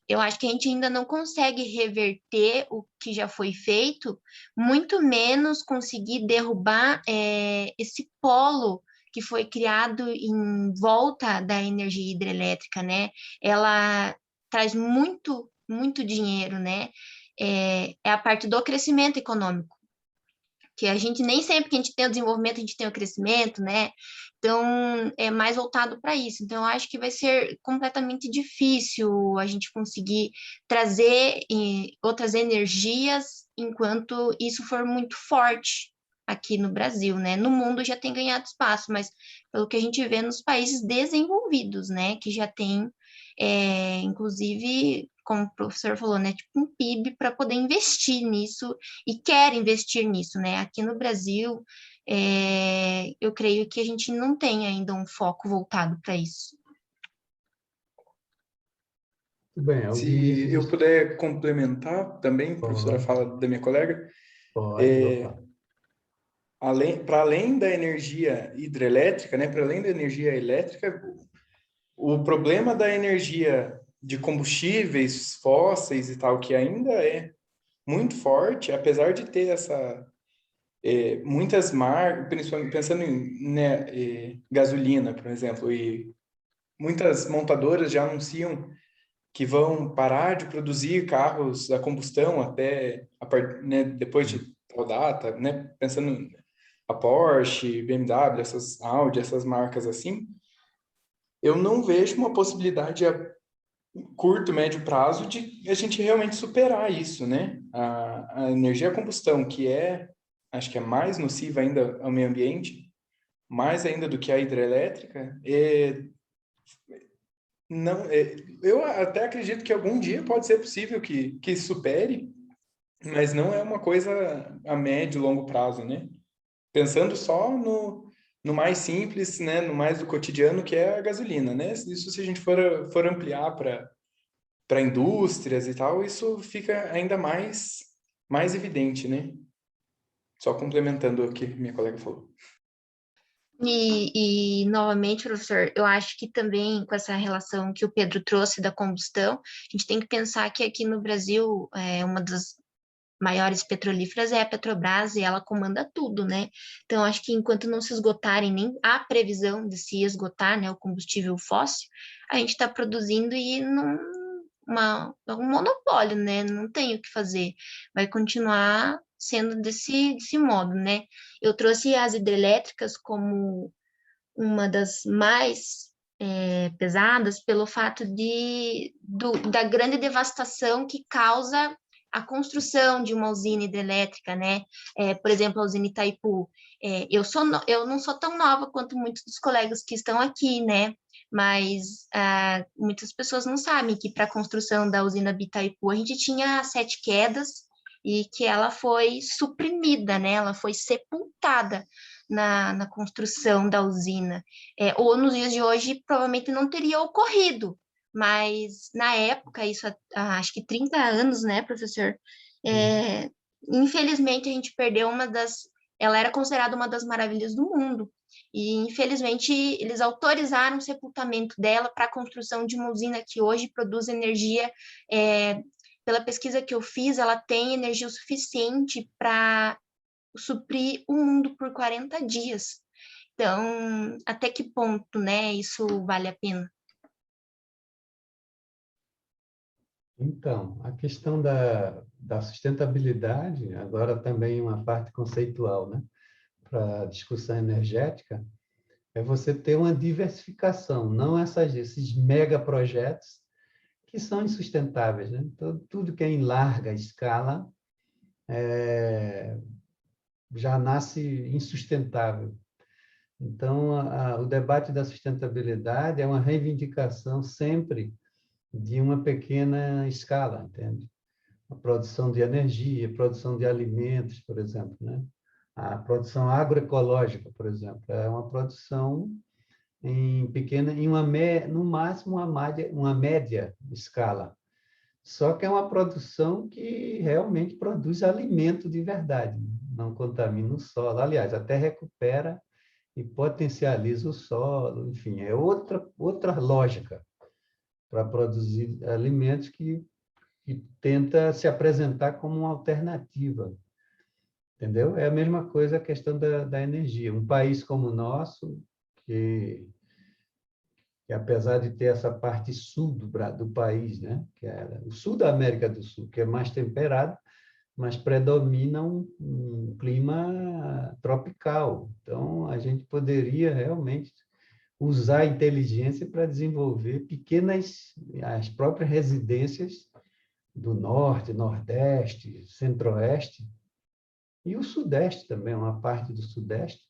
Eu acho que a gente ainda não consegue reverter o que já foi feito, muito menos conseguir derrubar esse polo que foi criado em volta da energia hidrelétrica, né? Ela traz muito, muito dinheiro, né? É a parte do crescimento econômico, que a gente nem sempre que a gente tem o desenvolvimento, a gente tem o crescimento, né? Então, é mais voltado para isso. Então, eu acho que vai ser completamente difícil a gente conseguir trazer outras energias enquanto isso for muito forte aqui no Brasil, né? No mundo já tem ganhado espaço, mas pelo que a gente vê nos países desenvolvidos, né? Que já tem, inclusive, como o professor falou, né? Tipo um PIB para poder investir nisso e quer investir nisso, né? Aqui no Brasil, eu creio que a gente não tem ainda um foco voltado para isso. Tudo bem, o Se Vinícius... eu puder complementar também, professora, Pode. fala da minha colega, Pode, opa. para além da energia hidrelétrica, né, para além da energia elétrica, o problema da energia de combustíveis fósseis e tal, que ainda é muito forte, apesar de ter muitas marcas, principalmente pensando em, né, gasolina, por exemplo, e muitas montadoras já anunciam que vão parar de produzir carros a combustão até né, depois de tal data, né? Pensando a Porsche, BMW, essas Audi, essas marcas assim, eu não vejo uma possibilidade a curto, médio prazo de a gente realmente superar isso, né? A energia a combustão, que acho que é mais nociva ainda ao meio ambiente, mais ainda do que a hidrelétrica, não, eu até acredito que algum dia pode ser possível que supere, mas não é uma coisa a médio e longo prazo, né? Pensando só no mais simples, né? No mais do cotidiano, que é a gasolina, né? Isso se a gente for ampliar para indústrias e tal, isso fica ainda mais evidente, né? Só complementando o que minha colega falou. E, novamente, professor, eu acho que também com essa relação que o Pedro trouxe da combustão, a gente tem que pensar que aqui no Brasil, uma das maiores petrolíferas é a Petrobras e ela comanda tudo, né? Então, acho que enquanto não se esgotarem, nem há previsão de se esgotar, né, o combustível fóssil, a gente está produzindo e um monopólio, né? Não tem o que fazer. Vai continuar sendo desse modo, né? Eu trouxe as hidrelétricas como uma das mais pesadas pelo fato da grande devastação que causa a construção de uma usina hidrelétrica, né? Por exemplo, a usina Itaipu. Eu não sou tão nova quanto muitos dos colegas que estão aqui, né? Mas muitas pessoas não sabem que para a construção da usina Itaipu a gente tinha 7 quedas e que ela foi suprimida, né? Ela foi sepultada na construção da usina. Ou nos dias de hoje provavelmente não teria ocorrido, mas na época, isso acho que 30 anos, né, professor? Infelizmente a gente perdeu ela era considerada uma das maravilhas do mundo, e infelizmente eles autorizaram o sepultamento dela para a construção de uma usina que hoje produz energia, pela pesquisa que eu fiz, ela tem energia o suficiente para suprir o mundo por 40 dias. Então, até que ponto, né, isso vale a pena? Então, a questão da sustentabilidade, agora também uma parte conceitual, né, para a discussão energética, é você ter uma diversificação, não esses megaprojetos que são insustentáveis, né? Tudo que é em larga escala já nasce insustentável. Então, o debate da sustentabilidade é uma reivindicação sempre de uma pequena escala, entende? A produção de energia, produção de alimentos, por exemplo, né? A produção agroecológica, por exemplo, é uma produção no máximo uma média escala. Só que é uma produção que realmente produz alimento de verdade. não contamina o solo. Aliás, até recupera e potencializa o solo, enfim, é outra lógica para produzir alimentos que tenta se apresentar como uma alternativa, entendeu? É a mesma coisa a questão da energia. Um país como o nosso, que apesar de ter essa parte sul do país, né, que é o sul da América do Sul, que é mais temperado, mas predomina um clima tropical. Então, a gente poderia realmente usar a inteligência para desenvolver as próprias residências do norte, nordeste, centro-oeste e o sudeste também, uma parte do sudeste,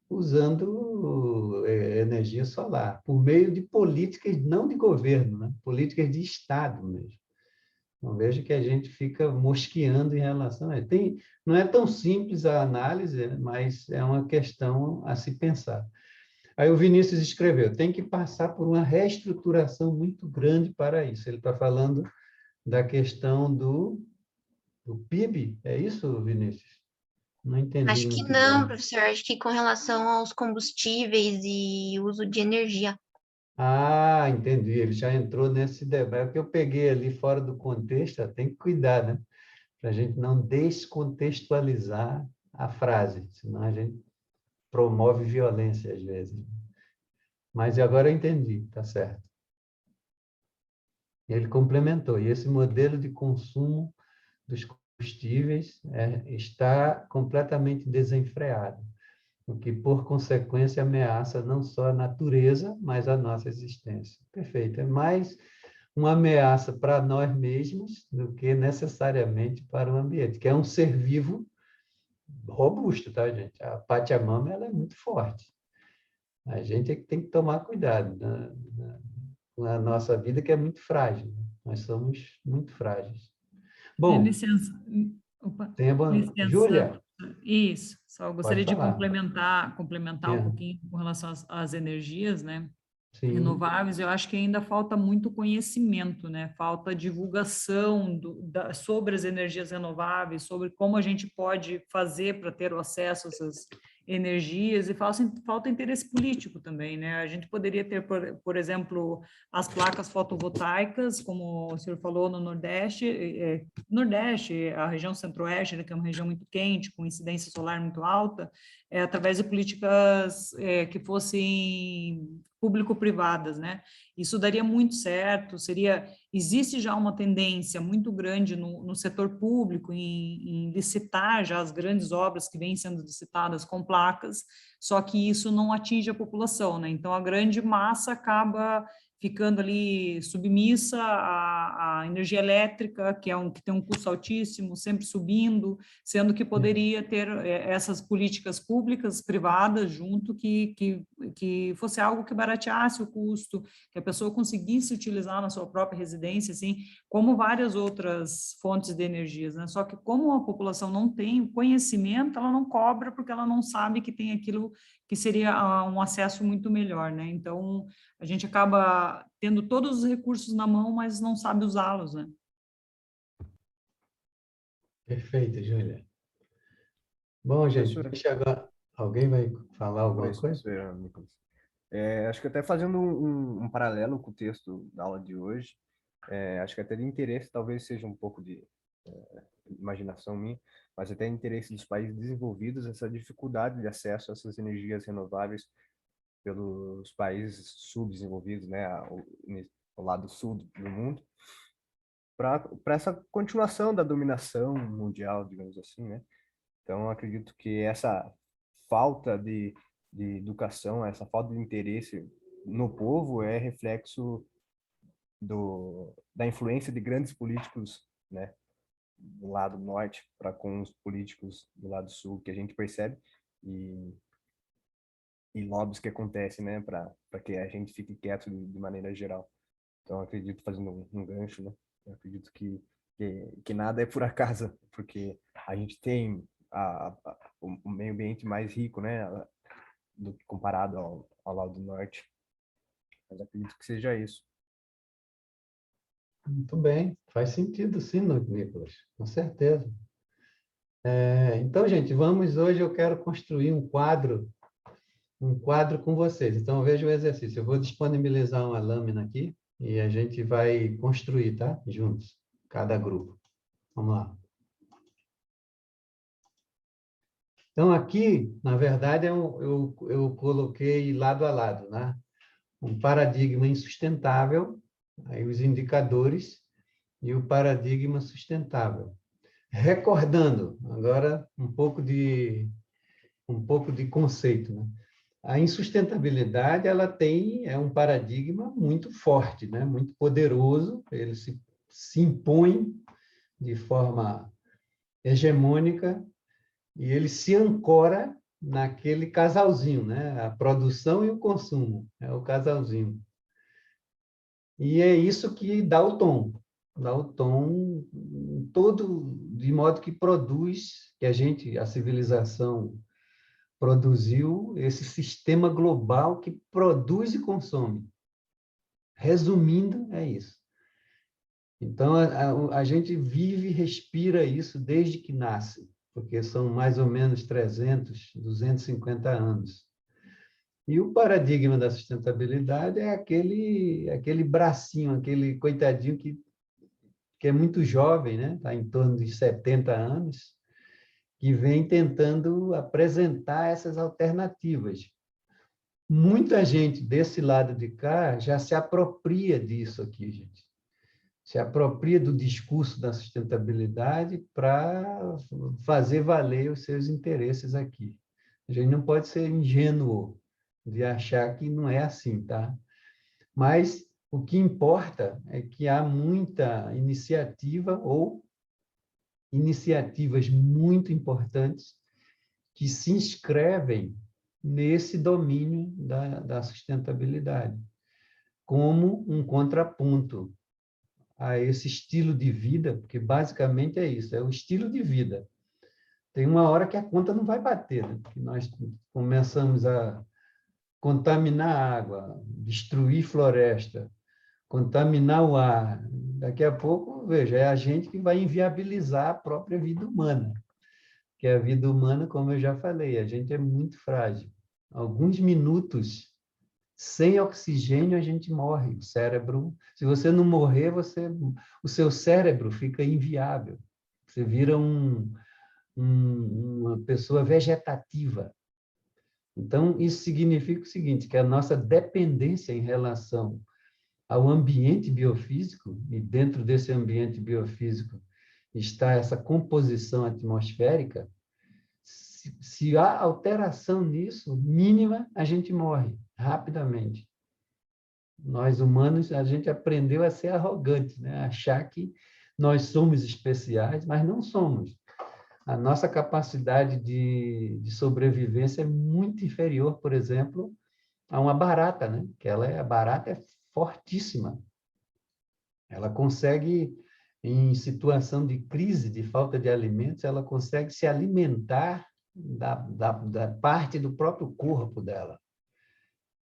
usando energia solar, por meio de políticas não de governo, né? Políticas de Estado mesmo. Não vejo que a gente fica mosqueando em relação a isso. Não é tão simples a análise, mas é uma questão a se pensar. Aí o Vinícius escreveu, tem que passar por uma reestruturação muito grande para isso. Ele está falando da questão do PIB, é isso, Vinícius? Não entendi Acho que muito não, bem. professor. Acho que com relação aos combustíveis e uso de energia. Ah, entendi. Ele já entrou nesse debate. O que eu peguei ali fora do contexto, tem que cuidar, né? Para a gente não descontextualizar a frase, senão a gente promove violência às vezes. Mas agora eu entendi, tá certo. Ele complementou, e esse modelo de consumo dos combustíveis está completamente desenfreado, o que, por consequência, ameaça não só a natureza, mas a nossa existência. Perfeito. É mais uma ameaça para nós mesmos do que necessariamente para o ambiente, que é um ser vivo robusto, tá, gente? A Pachamama, ela é muito forte. A gente é que tem que tomar cuidado com a nossa vida, que é muito frágil. Nós somos muito frágeis. Bom, Licença. Opa, tenha bom... licença. Júlia, Isso, só pode gostaria de falar. complementar um É, pouquinho com relação às energias, né? sim, Renováveis, eu acho que ainda falta muito conhecimento, né? Falta divulgação sobre as energias renováveis, sobre como a gente pode fazer para ter o acesso a essas energias, e falta interesse político também, né? A gente poderia ter, por exemplo, as placas fotovoltaicas, como o senhor falou, no Nordeste, a região Centro-Oeste, né, que é uma região muito quente, com incidência solar muito alta, através de políticas que fossem público-privadas, né? Isso daria muito certo, existe já uma tendência muito grande no setor público em licitar já as grandes obras que vêm sendo licitadas com placas, só que isso não atinge a população, né? Então, a grande massa acaba ficando ali submissa à energia elétrica, que tem um custo altíssimo, sempre subindo, sendo que poderia ter essas políticas públicas, privadas, junto, que fosse algo que barateasse o custo, que a pessoa conseguisse utilizar na sua própria residência, assim, como várias outras fontes de energias, né? Só que como a população não tem conhecimento, ela não cobra porque ela não sabe que tem aquilo que seria um acesso muito melhor, né? Então, a gente acaba tendo todos os recursos na mão, mas não sabe usá-los, né? perfeito, Júlia. Bom, gente, Professor, deixa agora... Alguém vai falar oi, alguma coisa? professor Nicolas. Acho que até fazendo um paralelo com o texto da aula de hoje, acho que até de interesse, talvez seja um pouco de imaginação minha, mas até interesse dos países desenvolvidos, essa dificuldade de acesso a essas energias renováveis pelos países subdesenvolvidos, né, ao lado sul do mundo, para essa continuação da dominação mundial, digamos assim, né? Então, acredito que essa falta de educação, essa falta de interesse no povo é reflexo da influência de grandes políticos, né, do lado norte para com os políticos do lado sul, que a gente percebe, e lobbies que acontecem, né, para que a gente fique quieto de maneira geral. Então, acredito, fazendo um gancho, né, eu acredito que nada é por acaso, porque a gente tem o meio ambiente mais rico, né, comparado ao lado do norte. Mas acredito que seja isso. Muito bem, faz sentido sim, Nicolas, com certeza. Então, gente, hoje eu quero construir um quadro com vocês. Então, veja o exercício. Eu vou disponibilizar uma lâmina aqui e a gente vai construir, tá? Juntos, cada grupo. Vamos lá. Então, aqui, na verdade, eu coloquei lado a lado, né? Um paradigma insustentável, aí os indicadores, e o paradigma sustentável. Recordando, agora, um pouco de conceito, né? A insustentabilidade, ela é um paradigma muito forte, né? Muito poderoso, ele se impõe de forma hegemônica e ele se ancora naquele casalzinho, né? A produção e o consumo, é o casalzinho. E é isso que dá o tom todo, de modo que produz, que a civilização produziu esse sistema global que produz e consome. Resumindo, é isso. Então, a gente vive e respira isso desde que nasce, porque são mais ou menos 300, 250 anos. E o paradigma da sustentabilidade é aquele bracinho, aquele coitadinho que é muito jovem, né? Está em torno de 70 anos, que vem tentando apresentar essas alternativas. Muita gente desse lado de cá já se apropria disso aqui, gente. Se apropria do discurso da sustentabilidade para fazer valer os seus interesses aqui. A gente não pode ser ingênuo de achar que não é assim, tá? Mas o que importa é que há muita iniciativa ou iniciativas muito importantes que se inscrevem nesse domínio da sustentabilidade, como um contraponto a esse estilo de vida, porque basicamente é isso, é o estilo de vida. Tem uma hora que a conta não vai bater, né? Porque nós começamos a contaminar a água, destruir floresta, contaminar o ar. Daqui a pouco, veja, é a gente que vai inviabilizar a própria vida humana. Porque a vida humana, como eu já falei, a gente é muito frágil. Alguns minutos sem oxigênio a gente morre. O cérebro, se você não morrer, o seu cérebro fica inviável. Você vira uma pessoa vegetativa. Então, isso significa o seguinte, que a nossa dependência em relação ao ambiente biofísico, e dentro desse ambiente biofísico está essa composição atmosférica, se há alteração nisso, mínima, a gente morre rapidamente. Nós humanos, a gente aprendeu a ser arrogante, né? A achar que nós somos especiais, mas não somos. A nossa capacidade de sobrevivência é muito inferior, por exemplo, a uma barata, né? Que a barata é fortíssima. Ela consegue, em situação de crise, de falta de alimentos, ela consegue se alimentar da parte do próprio corpo dela.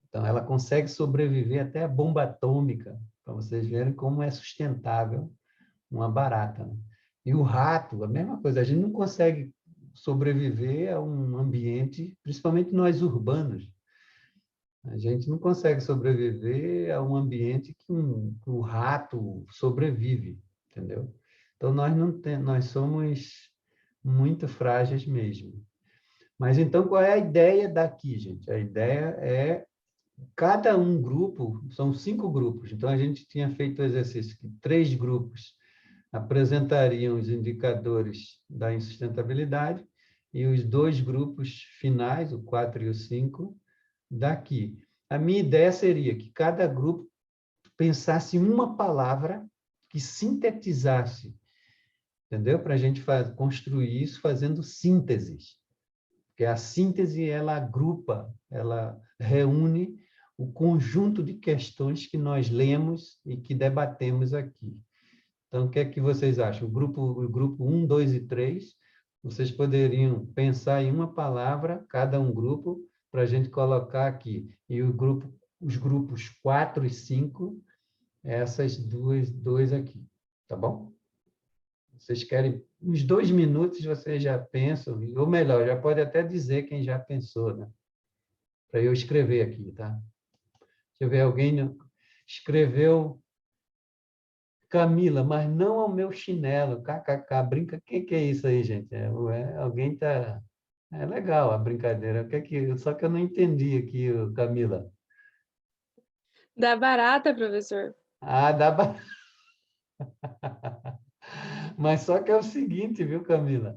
Então, ela consegue sobreviver até a bomba atômica, para vocês verem como é sustentável uma barata, né? E o rato, a mesma coisa, a gente não consegue sobreviver a um ambiente, principalmente nós urbanos. A gente não consegue sobreviver a um ambiente que o rato sobrevive, entendeu? Então, nós somos muito frágeis mesmo. Mas, então, qual é a ideia daqui, gente? A ideia é cada grupo, são 5 grupos. Então, a gente tinha feito o exercício que 3 grupos apresentariam os indicadores da insustentabilidade e os 2 grupos finais, o 4 e o 5, daqui. A minha ideia seria que cada grupo pensasse em uma palavra que sintetizasse, entendeu? Para a gente construir isso fazendo sínteses. Porque a síntese, ela agrupa, ela reúne o conjunto de questões que nós lemos e que debatemos aqui. Então, o que é que vocês acham? O grupo 1, 2 e 3, vocês poderiam pensar em uma palavra, cada grupo, para a gente colocar aqui. E os grupos 4 e 5, essas dois aqui, tá bom? Vocês querem uns 2 minutos vocês já pensam, ou melhor, já pode até dizer quem já pensou, né? Para eu escrever aqui, tá? Deixa eu ver, alguém escreveu Camila, mas não ao meu chinelo, kkk, brinca, quem que é isso aí, gente? Alguém tá... É legal a brincadeira, só que eu não entendi aqui, Camila. Da barata, professor. Ah, Mas só que é o seguinte, viu, Camila?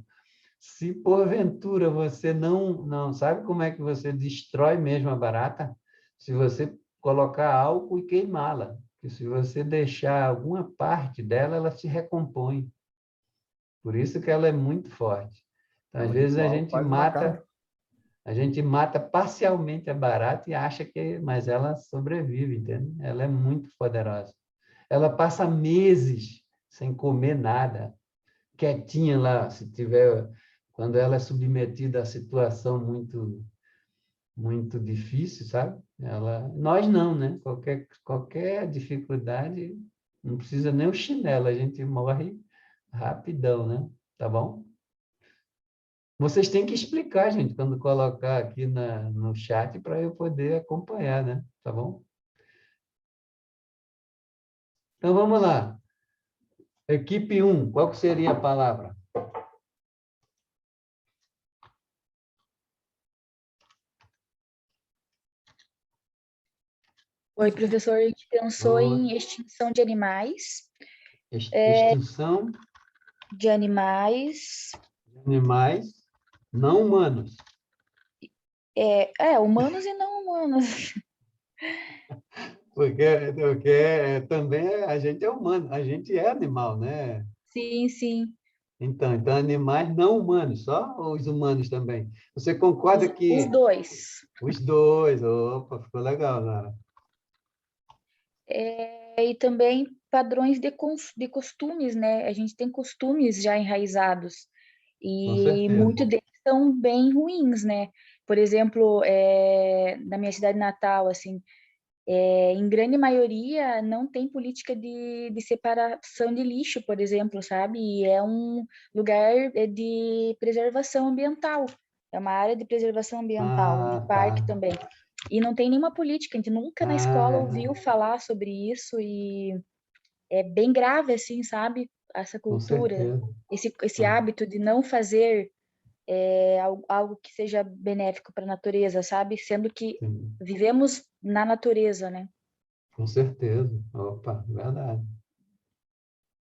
Se porventura você não sabe como é que você destrói mesmo a barata, se você colocar álcool e queimá-la, que se você deixar alguma parte dela, ela se recompõe. Por isso que ela é muito forte. Então, às vezes a gente mata parcialmente a barata e acha mas ela sobrevive, entende? Ela é muito poderosa. Ela passa meses sem comer nada, quietinha lá, quando ela é submetida a situação muito difícil, sabe? Nós não, né? Qualquer dificuldade, não precisa nem o chinelo, a gente morre rapidão, né? Tá bom? Vocês têm que explicar, gente, quando colocar aqui no chat para eu poder acompanhar, né? Tá bom? Então, vamos lá. Equipe 1, qual que seria a palavra? Oi, professor, a gente pensou em extinção de animais. Extinção de animais não humanos. Humanos e não humanos. Porque também a gente é humano, a gente é animal, né? Sim, sim. Então animais não humanos, só ou os humanos também? Você concorda que... Os dois. Os dois, opa, ficou legal, Nara. E também padrões de costumes, né? A gente tem costumes já enraizados e muitos deles são bem ruins, né? Por exemplo, na minha cidade natal, assim, em grande maioria não tem política de separação de lixo, por exemplo, sabe? E é um lugar de preservação ambiental, é uma área de preservação ambiental, de parque também. E não tem nenhuma política, a gente nunca na escola ouviu falar sobre isso e é bem grave, assim, sabe? Essa cultura, esse hábito de não fazer algo que seja benéfico para a natureza, sabe? Sendo que vivemos na natureza, né? Com certeza. Opa, verdade.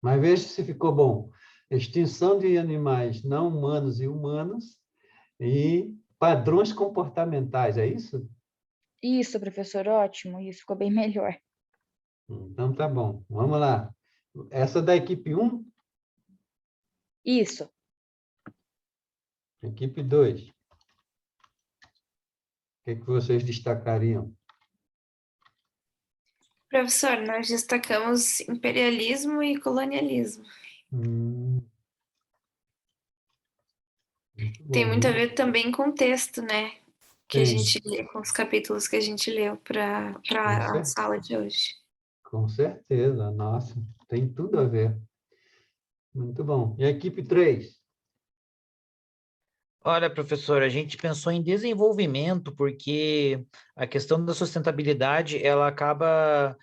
Mas veja se ficou bom. Extinção de animais não humanos e humanos e padrões comportamentais, é isso? Isso, professor, ótimo. Isso ficou bem melhor. Então tá bom. Vamos lá. Essa da equipe 1? Isso. Equipe 2. O que vocês destacariam? Professor, nós destacamos imperialismo e colonialismo. Tem muito a ver também com o texto, né? Que a gente lê, com os capítulos que a gente leu para a sala de hoje. Com certeza, nossa, tem tudo a ver. Muito bom. E a equipe 3? Olha, professor, a gente pensou em desenvolvimento, porque a questão da sustentabilidade, ela acaba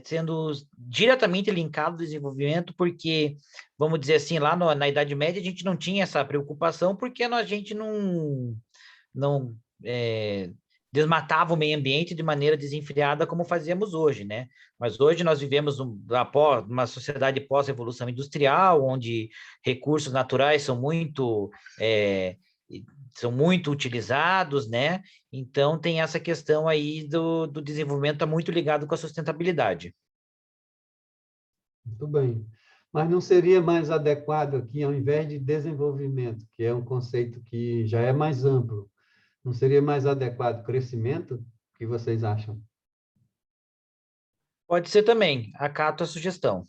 sendo diretamente linkada ao desenvolvimento, porque, vamos dizer assim, lá na Idade Média, a gente não tinha essa preocupação, porque a gente não desmatava o meio ambiente de maneira desenfreada como fazemos hoje, né? Mas hoje nós vivemos uma sociedade pós-revolução industrial, onde recursos naturais são muito utilizados, né? Então tem essa questão aí do desenvolvimento tá muito ligado com a sustentabilidade. Muito bem. Mas não seria mais adequado aqui, ao invés de desenvolvimento, que é um conceito que já é mais amplo, não seria mais adequado crescimento? O que vocês acham? Pode ser também. Acato a sugestão.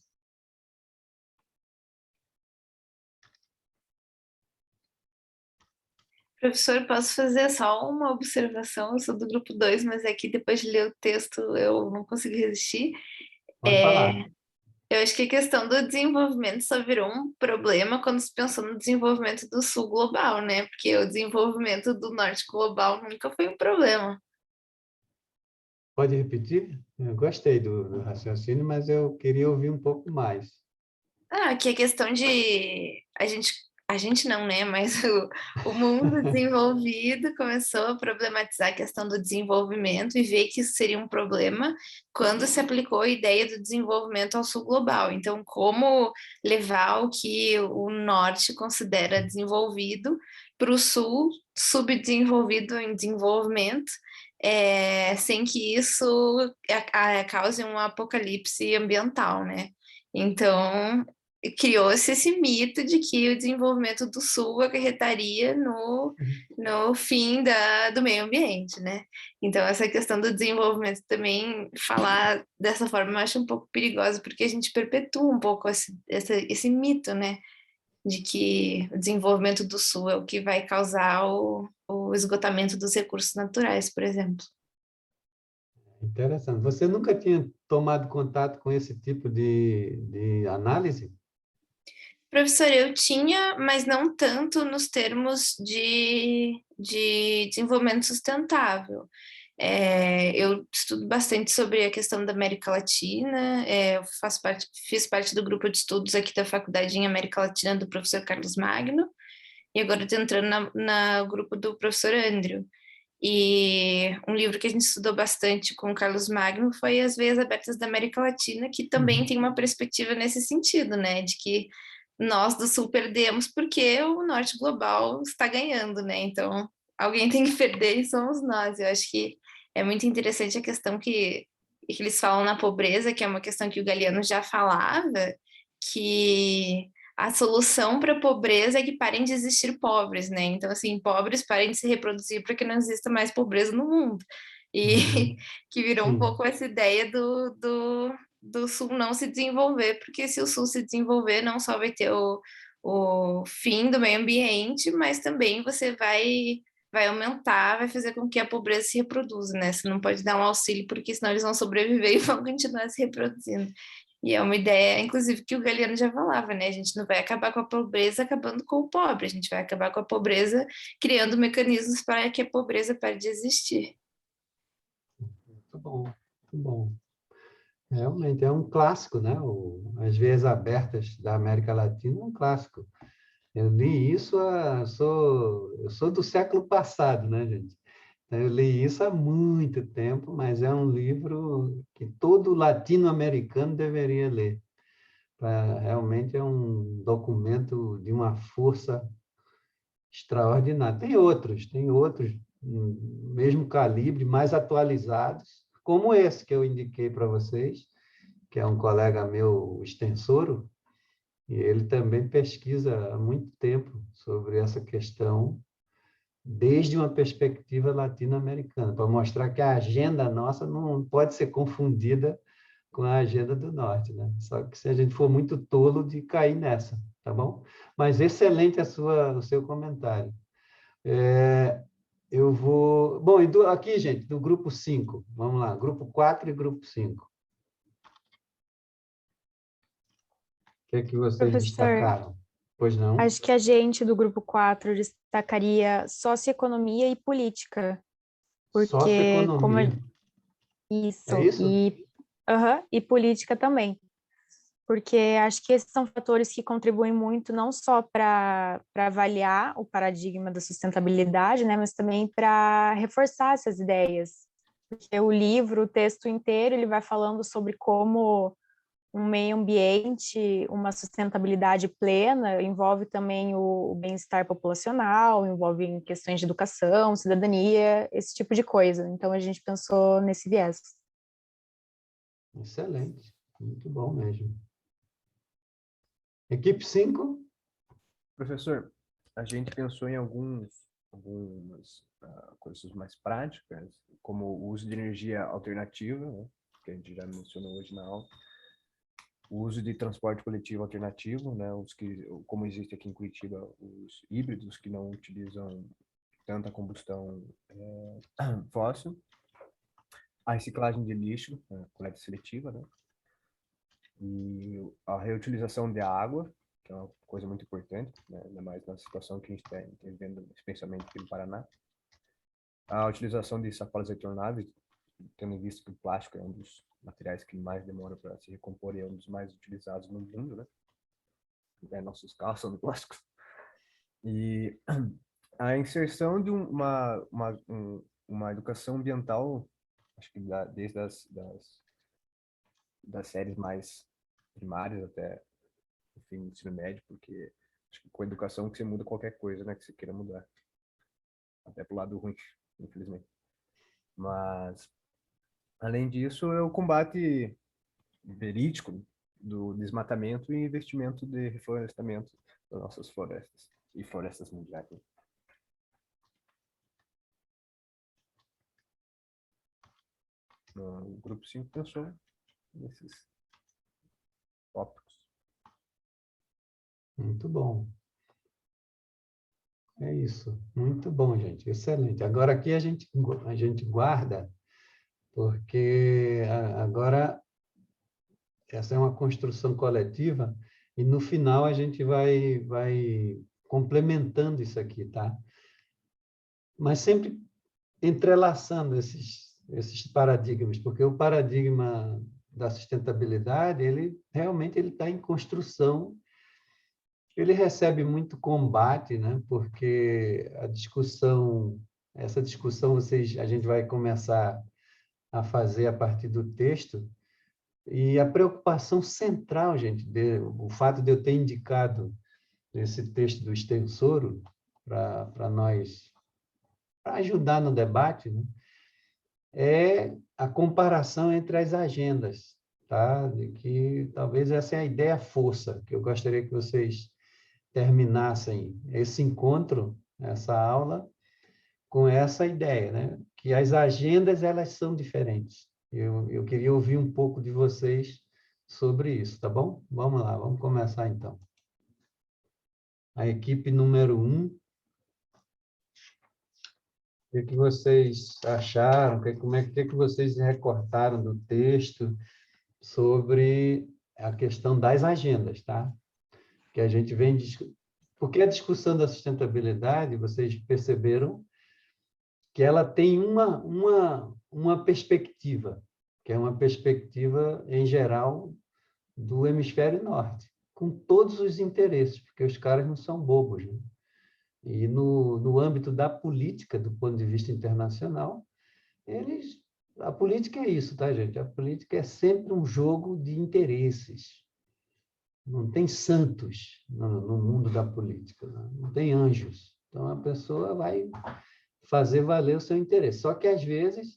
Professor, posso fazer só uma observação? Eu sou do grupo 2, mas aqui depois de ler o texto eu não consegui resistir. Pode falar. Eu acho que a questão do desenvolvimento só virou um problema quando se pensou no desenvolvimento do sul global, né? Porque o desenvolvimento do norte global nunca foi um problema. Pode repetir? Eu gostei do raciocínio, mas eu queria ouvir um pouco mais. Que a questão de a gente não, né? Mas o mundo desenvolvido começou a problematizar a questão do desenvolvimento e ver que isso seria um problema quando se aplicou a ideia do desenvolvimento ao sul global. Então, como levar o que o norte considera desenvolvido para o sul, subdesenvolvido em desenvolvimento, sem que isso cause um apocalipse ambiental, né? Então, criou-se esse mito de que o desenvolvimento do Sul acarretaria no fim do meio ambiente, né? Então, essa questão do desenvolvimento também, falar dessa forma, eu acho um pouco perigosa, porque a gente perpetua um pouco esse mito, né? De que o desenvolvimento do Sul é o que vai causar o esgotamento dos recursos naturais, por exemplo. Interessante. Você nunca tinha tomado contato com esse tipo de análise? Professor, eu tinha, mas não tanto nos termos de desenvolvimento sustentável. Eu estudo bastante sobre a questão da América Latina, eu fiz parte do grupo de estudos aqui da Faculdade em América Latina do professor Carlos Magno, e agora estou entrando no grupo do professor Andrew. E um livro que a gente estudou bastante com o Carlos Magno foi As Veias Abertas da América Latina, que também tem uma perspectiva nesse sentido, né, de que nós do Sul perdemos porque o Norte global está ganhando, né, então alguém tem que perder e somos nós. Eu acho que é muito interessante a questão que eles falam na pobreza, que é uma questão que o Galeano já falava, que a solução para a pobreza é que parem de existir pobres, né? Então, assim, pobres parem de se reproduzir para que não exista mais pobreza no mundo. E que virou um pouco essa ideia do Sul não se desenvolver, porque se o Sul se desenvolver, não só vai ter o fim do meio ambiente, mas também você vai aumentar, vai fazer com que a pobreza se reproduza, né? Você não pode dar um auxílio, porque senão eles vão sobreviver e vão continuar se reproduzindo. E é uma ideia, inclusive, que o Galeano já falava, né? A gente não vai acabar com a pobreza acabando com o pobre, a gente vai acabar com a pobreza criando mecanismos para que a pobreza pare de existir. Muito bom, muito bom. Realmente é um clássico, né? As Veias Abertas da América Latina é um clássico. Eu li isso, eu sou do século passado, né, gente? Eu li isso há muito tempo, mas é um livro que todo latino-americano deveria ler. Realmente é um documento de uma força extraordinária. Tem outros, mesmo calibre, mais atualizados, como esse que eu indiquei para vocês, que é um colega meu, o Extensoro, e ele também pesquisa há muito tempo sobre essa questão, desde uma perspectiva latino-americana, para mostrar que a agenda nossa não pode ser confundida com a agenda do Norte, né? Só que se a gente for muito tolo de cair nessa, tá bom? Mas excelente o seu comentário. Eu vou... Bom, aqui, gente, do grupo 5, vamos lá, grupo 4 e grupo 5. O que é que vocês Professor, destacaram? Pois não? Acho que a gente do grupo 4 destacaria socioeconomia e política, porque como Socioeconomia. isso, É isso? e política também, porque acho que esses são fatores que contribuem muito não só para avaliar o paradigma da sustentabilidade, né, mas também para reforçar essas ideias, porque o livro, o texto inteiro, ele vai falando sobre como um meio ambiente, uma sustentabilidade plena, envolve também o bem-estar populacional, envolve questões de educação, cidadania, esse tipo de coisa. Então, a gente pensou nesse viés. Excelente, muito bom mesmo. Equipe 5? Professor, a gente pensou em algumas coisas mais práticas, como o uso de energia alternativa, né, que a gente já mencionou hoje na aula, o uso de transporte coletivo alternativo, né, como existe aqui em Curitiba, os híbridos que não utilizam tanta combustão fóssil, a reciclagem de lixo, coleta seletiva, né, E a reutilização de água, que é uma coisa muito importante, né? Ainda mais na situação que a gente está vivendo, especialmente aqui no Paraná. A utilização de sacolas retornáveis, tendo em vista que o plástico é um dos materiais que mais demora para se recompor e é um dos mais utilizados no mundo, né? Nossos carros são de plástico. E a inserção de uma educação ambiental, acho que desde das séries mais primárias até, enfim, ensino médio, porque acho que com a educação que você muda qualquer coisa, né, que você queira mudar. Até pro lado ruim, infelizmente. Mas, além disso, é o combate verídico do desmatamento e investimento de reflorestamento das nossas florestas e florestas mundiais. O grupo 5 pensou nesses tópicos. Muito bom. É isso. Muito bom, gente. Excelente. Agora aqui a gente guarda, porque agora essa é uma construção coletiva e no final a gente vai complementando isso aqui, tá? Mas sempre entrelaçando esses paradigmas, porque o paradigma da sustentabilidade, ele realmente está em construção, ele recebe muito combate, né? Porque essa discussão a gente vai começar a fazer a partir do texto, e a preocupação central, gente, o fato de eu ter indicado esse texto do Sten Soro para nós, para ajudar no debate, né? É a comparação entre as agendas, tá? De que talvez essa é a ideia força, que eu gostaria que vocês terminassem esse encontro, essa aula, com essa ideia, né? Que as agendas, elas são diferentes. Eu queria ouvir um pouco de vocês sobre isso, tá bom? Vamos lá, vamos começar então. A equipe número 1. O que vocês acharam? O que vocês recortaram do texto sobre a questão das agendas, tá? Que a gente vem... Porque a discussão da sustentabilidade, vocês perceberam que ela tem uma perspectiva, que é uma perspectiva, em geral, do hemisfério norte, com todos os interesses, porque os caras não são bobos, né? E no âmbito da política, do ponto de vista internacional, a política é isso, tá, gente? A política é sempre um jogo de interesses. Não tem santos no mundo da política, né? Não tem anjos. Então, a pessoa vai fazer valer o seu interesse. Só que, às vezes,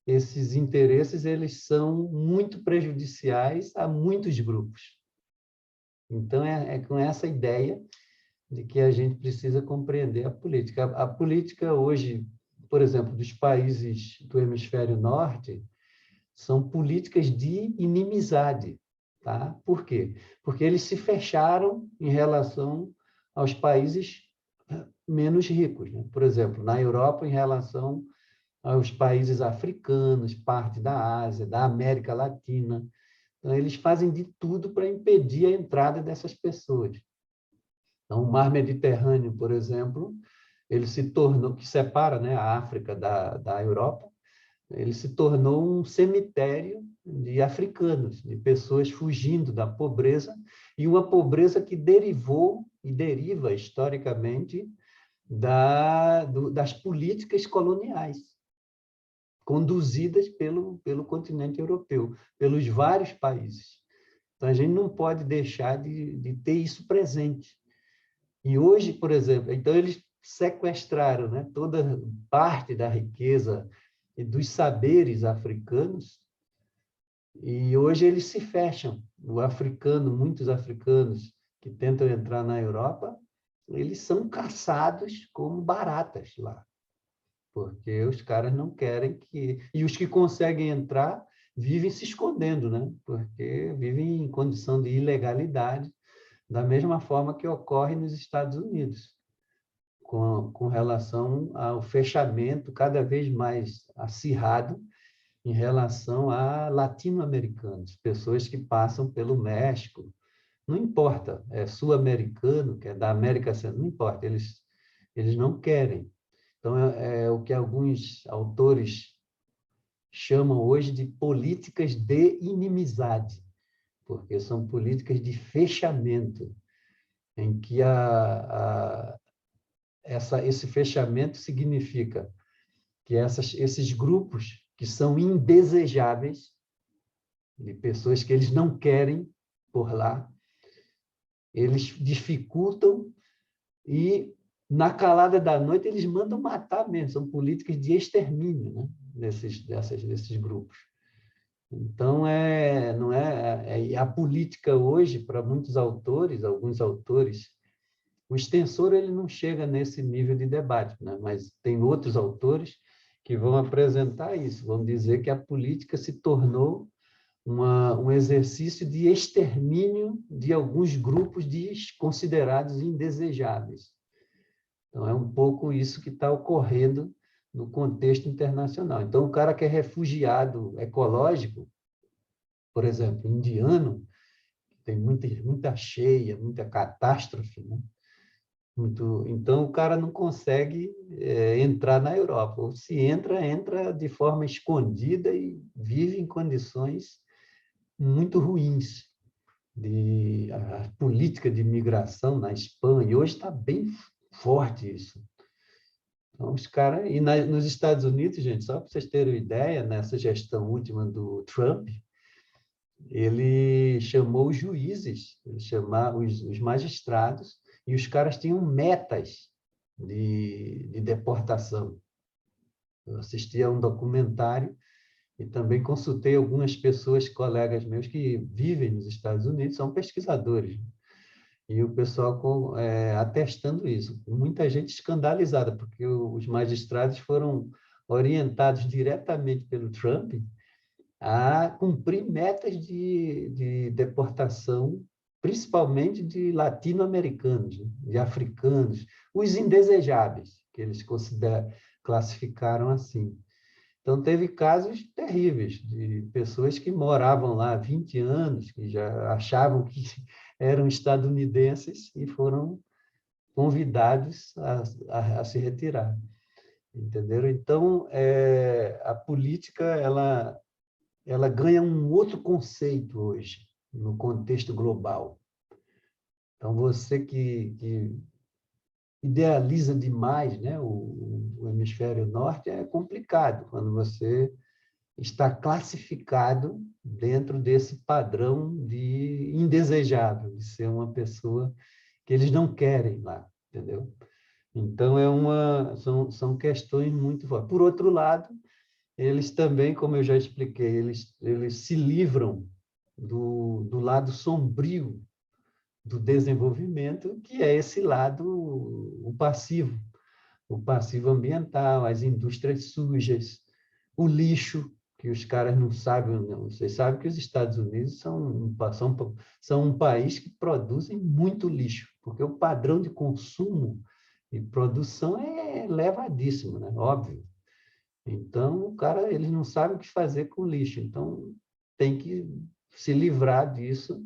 esses interesses eles são muito prejudiciais a muitos grupos. Então, é com essa ideia de que a gente precisa compreender a política. A política hoje, por exemplo, dos países do hemisfério norte, são políticas de inimizade. Tá? Por quê? Porque eles se fecharam em relação aos países menos ricos, né? Por exemplo, na Europa, em relação aos países africanos, parte da Ásia, da América Latina. Então, eles fazem de tudo para impedir a entrada dessas pessoas. Então, o Mar Mediterrâneo, por exemplo, ele se tornou, que separa, né, a África da Europa, ele se tornou um cemitério de africanos, de pessoas fugindo da pobreza, e uma pobreza que derivou e deriva historicamente das políticas coloniais conduzidas pelo continente europeu, pelos vários países. Então, a gente não pode deixar de ter isso presente. E hoje, por exemplo, então eles sequestraram, né, toda parte da riqueza e dos saberes africanos, e hoje eles se fecham. Muitos africanos que tentam entrar na Europa, eles são caçados como baratas lá, porque os caras não querem que... E os que conseguem entrar vivem se escondendo, né? Porque vivem em condição de ilegalidade, da mesma forma que ocorre nos Estados Unidos, com relação ao fechamento cada vez mais acirrado em relação a latino-americanos, pessoas que passam pelo México. Não importa, é sul-americano, que é da América Central, não importa, eles não querem. Então, é o que alguns autores chamam hoje de políticas de inimizade, porque são políticas de fechamento, em que esse fechamento significa que esses grupos que são indesejáveis, de pessoas que eles não querem por lá, eles dificultam e, na calada da noite, eles mandam matar mesmo. São políticas de extermínio, né? desses grupos. Então, não é a política hoje, para muitos autores, alguns autores, o extensor ele não chega nesse nível de debate, né? Mas tem outros autores que vão apresentar isso, vão dizer que a política se tornou um exercício de extermínio de alguns grupos considerados indesejáveis. Então, é um pouco isso que está ocorrendo no contexto internacional. Então, o cara que é refugiado ecológico, por exemplo, indiano, tem muita cheia, muita catástrofe, né? Então, o cara não consegue entrar na Europa. Ou se entra de forma escondida e vive em condições muito ruins. A política de migração na Espanha, e hoje está bem forte isso. Então, os caras... E nos Estados Unidos, gente, só para vocês terem uma ideia, nessa gestão última do Trump, ele chamou os juízes, ele chamou os magistrados, e os caras tinham metas de deportação. Eu assisti a um documentário e também consultei algumas pessoas, colegas meus, que vivem nos Estados Unidos, são pesquisadores. E o pessoal atestando isso. Muita gente escandalizada, porque os magistrados foram orientados diretamente pelo Trump a cumprir metas de deportação, principalmente de latino-americanos, de africanos, os indesejáveis, que eles classificaram assim. Então, teve casos terríveis de pessoas que moravam lá há 20 anos, que já achavam que eram estadunidenses e foram convidados a se retirar. Entenderam? Então, a política ela ganha um outro conceito hoje, no contexto global. Então, você que idealiza demais, né, o hemisfério norte, é complicado quando você está classificado dentro desse padrão de indesejável, de ser uma pessoa que eles não querem lá, entendeu? Então, são questões muito fortes. Por outro lado, eles também, como eu já expliquei, eles se livram do lado sombrio do desenvolvimento, que é esse lado, o passivo ambiental, as indústrias sujas, o lixo, que os caras não sabem, não. Vocês sabem que os Estados Unidos são um país que produzem muito lixo, porque o padrão de consumo e produção é elevadíssimo, né? Óbvio. Então, eles não sabem o que fazer com o lixo, então tem que se livrar disso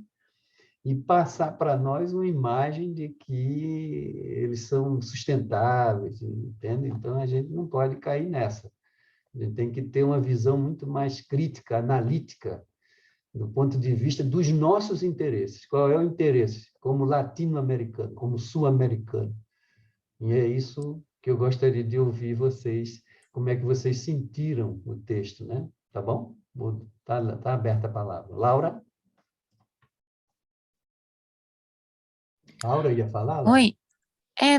e passar para nós uma imagem de que eles são sustentáveis, entende? Então, a gente não pode cair nessa. A gente tem que ter uma visão muito mais crítica, analítica, do ponto de vista dos nossos interesses. Qual é o interesse? Como latino-americano, como sul-americano. E é isso que eu gostaria de ouvir vocês, como é que vocês sentiram o texto, né? Tá bom? Tá aberta a palavra. Laura? Laura ia falar, Laura? Oi.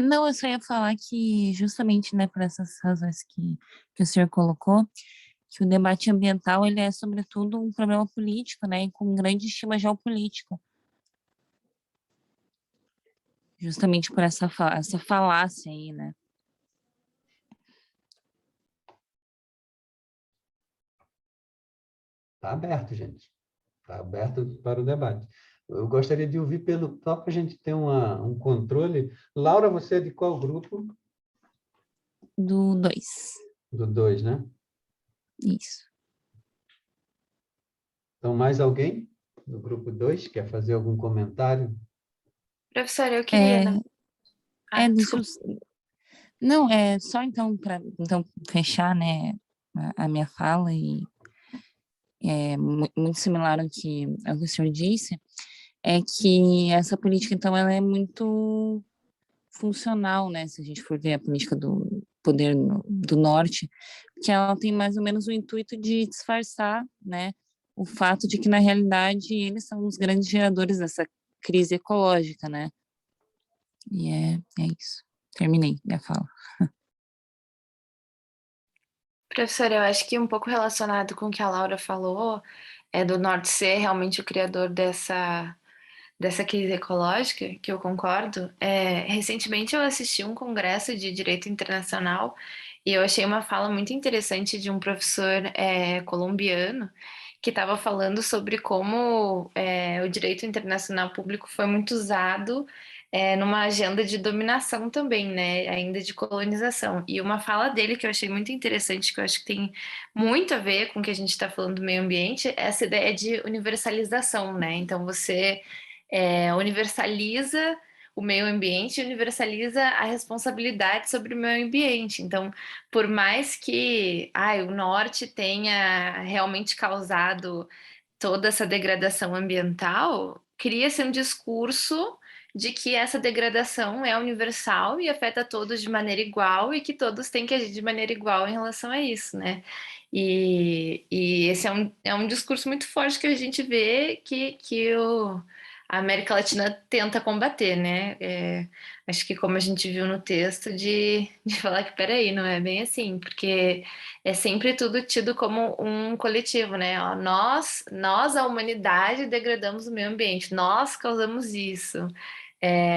Não, eu só ia falar que justamente, né, por essas razões que o senhor colocou, que o debate ambiental, ele é, sobretudo, um problema político, né, e com grande estima geopolítica. Justamente por essa falácia aí, né? Está aberto, gente. Está aberto para o debate. Eu gostaria de ouvir só para a gente ter um controle. Laura, você é de qual grupo? Do 2. Do 2, né? Isso. Então, mais alguém do grupo 2 quer fazer algum comentário? Professora, eu queria... Deixa eu... Não, só então, para fechar, né, a minha fala, e muito similar ao que o senhor disse, é que essa política, então, ela é muito funcional, né, se a gente for ver a política do poder do norte, que ela tem mais ou menos o intuito de disfarçar, né, o fato de que, na realidade, eles são os grandes geradores dessa crise ecológica, né, e é isso. Terminei minha fala. Professora, eu acho que um pouco relacionado com o que a Laura falou, do norte ser realmente o criador dessa crise ecológica, que eu concordo. Recentemente eu assisti um congresso de direito internacional e eu achei uma fala muito interessante de um professor colombiano que estava falando sobre como o direito internacional público foi muito usado numa agenda de dominação também, né, ainda de colonização. E uma fala dele que eu achei muito interessante, que eu acho que tem muito a ver com o que a gente está falando do meio ambiente, é essa ideia de universalização, né? Então você universaliza o meio ambiente, universaliza a responsabilidade sobre o meio ambiente. Então, por mais que o norte tenha realmente causado toda essa degradação ambiental, cria-se um discurso de que essa degradação é universal e afeta todos de maneira igual e que todos têm que agir de maneira igual em relação a isso, né? E esse é um discurso muito forte que a gente vê que a América Latina tenta combater, né? Acho que como a gente viu no texto, de falar que, peraí, não é bem assim, porque é sempre tudo tido como um coletivo, né? Ó, nós, a humanidade, degradamos o meio ambiente, nós causamos isso.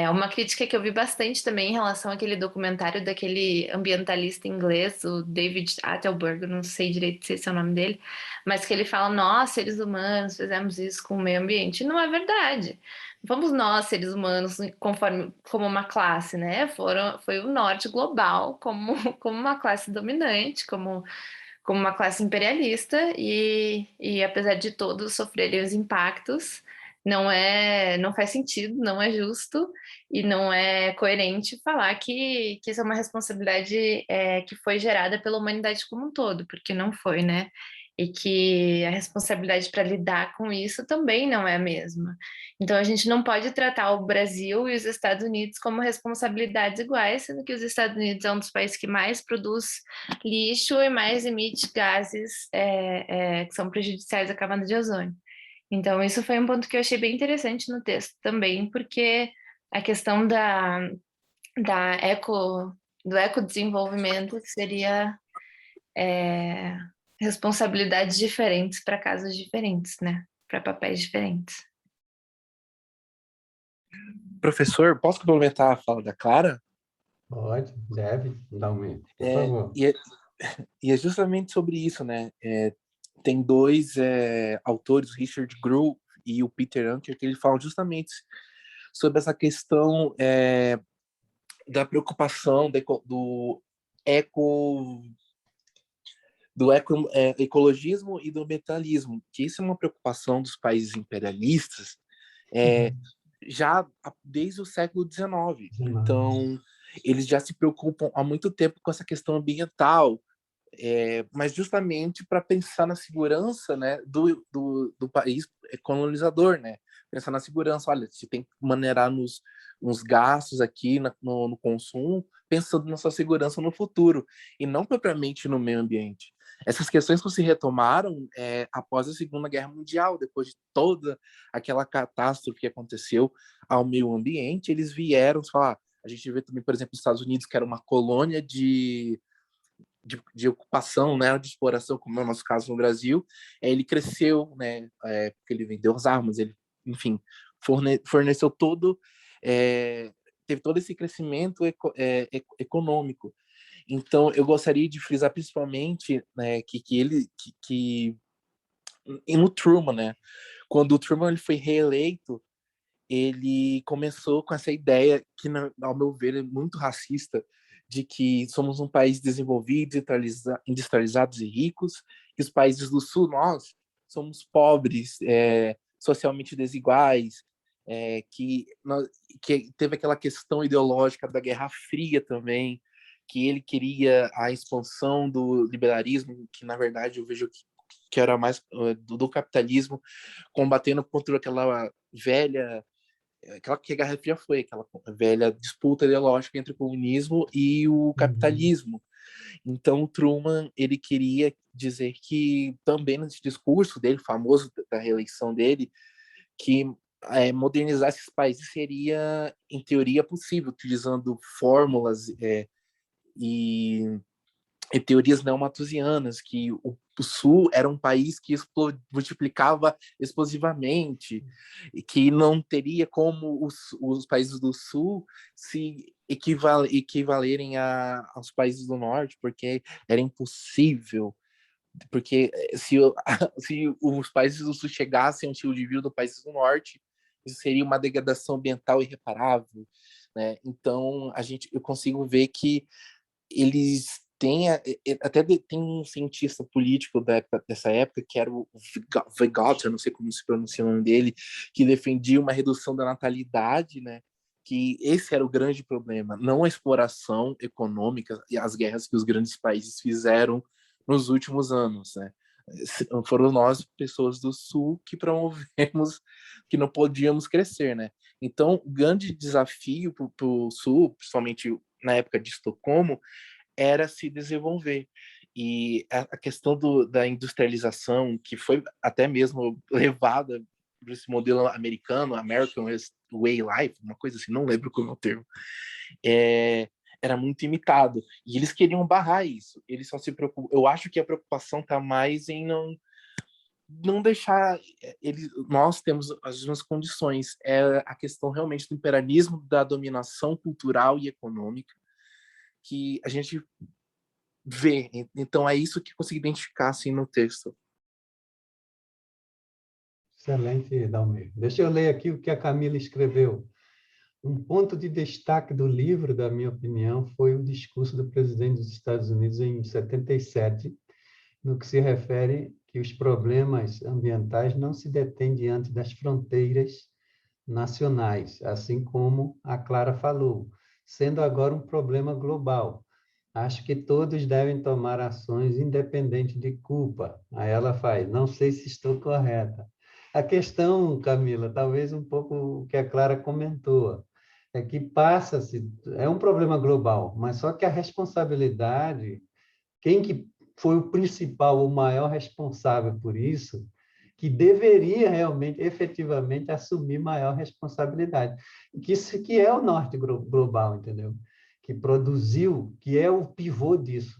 Uma crítica que eu vi bastante também em relação àquele documentário daquele ambientalista inglês, o David Attenborough, não sei direito se esse é o nome dele, mas que ele fala, nós, seres humanos, fizemos isso com o meio ambiente. Não é verdade. Fomos nós, seres humanos, como uma classe, né? Foi o norte global como uma classe dominante, como uma classe imperialista, e apesar de todos sofrerem os impactos, não faz sentido, não é justo e não é coerente falar que isso é uma responsabilidade que foi gerada pela humanidade como um todo, porque não foi, né? E que a responsabilidade para lidar com isso também não é a mesma. Então, a gente não pode tratar o Brasil e os Estados Unidos como responsabilidades iguais, sendo que os Estados Unidos é um dos países que mais produz lixo e mais emite gases que são prejudiciais à camada de ozônio. Então, isso foi um ponto que eu achei bem interessante no texto também, porque a questão do ecodesenvolvimento seria responsabilidades diferentes para casos diferentes, né? Para papéis diferentes. Professor, posso complementar a fala da Clara? Pode, deve, dá um por favor. E é justamente sobre isso, né? Tem dois autores, o Richard Grove e o Peter Anker, que eles falam justamente sobre essa questão da preocupação do ecologismo e do ambientalismo, que isso é uma preocupação dos países imperialistas já desde o século XIX. Então, eles já se preocupam há muito tempo com essa questão ambiental, mas justamente para pensar na segurança, né, do país colonizador, né? Pensar na segurança, olha, se tem que maneirar nos gastos aqui no consumo, pensando na sua segurança no futuro, e não propriamente no meio ambiente. Essas questões que se retomaram após a Segunda Guerra Mundial, depois de toda aquela catástrofe que aconteceu ao meio ambiente, eles vieram falar, a gente vê também, por exemplo, os Estados Unidos, que era uma colônia de ocupação, né, de exploração, como é o nosso caso no Brasil, ele cresceu, né, porque ele vendeu as armas, ele, enfim, forneceu teve todo esse crescimento econômico. Então, eu gostaria de frisar principalmente, né, que no Truman, né, quando o Truman ele foi reeleito, ele começou com essa ideia que, ao meu ver, é muito racista, de que somos um país desenvolvido, industrializados e ricos, que os países do Sul, nós somos pobres, socialmente desiguais, que teve aquela questão ideológica da Guerra Fria também, que ele queria a expansão do liberalismo, que na verdade eu vejo que era mais do capitalismo, combatendo contra aquela velha, aquela que a Guerra Fria foi, aquela velha disputa ideológica entre o comunismo e o capitalismo. Então, o Truman, ele queria dizer que, também nesse discurso dele, famoso da reeleição dele, que modernizar esses países seria, em teoria, possível, utilizando fórmulas e teorias neomatusianas, que o Sul era um país que multiplicava explosivamente, e que não teria como os países do Sul se equivalerem aos países do Norte, porque era impossível. Porque se os países do Sul chegassem ao estilo de vida dos países do Norte, isso seria uma degradação ambiental irreparável, né? Então, eu consigo ver que eles têm, até tem um cientista político dessa época, que era o Vygotsky, não sei como se pronuncia o nome dele, que defendia uma redução da natalidade, né? Que esse era o grande problema, não a exploração econômica e as guerras que os grandes países fizeram nos últimos anos, né? Foram nós, pessoas do Sul, que promovemos que não podíamos crescer, né? Então, o grande desafio para o Sul, principalmente na época de Estocolmo, era se desenvolver. E a questão da industrialização, que foi até mesmo levada por esse modelo americano, American Way Life, uma coisa assim, não lembro como é o termo, era muito imitado. E eles queriam barrar isso. Eles só se preocupam. Eu acho que a preocupação está mais em não deixar nós temos as mesmas condições. É a questão realmente do imperialismo, da dominação cultural e econômica que a gente vê. Então é isso que eu consegui identificar assim no texto. Excelente, Dalmir. Deixa eu ler aqui o que a Camila escreveu. Um ponto de destaque do livro, da minha opinião, foi o discurso do presidente dos Estados Unidos em 77, no que se refere que os problemas ambientais não se detêm diante das fronteiras nacionais, assim como a Clara falou, sendo agora um problema global. Acho que todos devem tomar ações independente de culpa. Aí ela faz, não sei se estou correta. A questão, Camila, talvez um pouco o que a Clara comentou, é que passa-se, é um problema global, mas só que a responsabilidade, quem que foi o principal, o maior responsável por isso, que deveria realmente, efetivamente, assumir maior responsabilidade. Que é o norte global, entendeu? Que produziu, que é o pivô disso.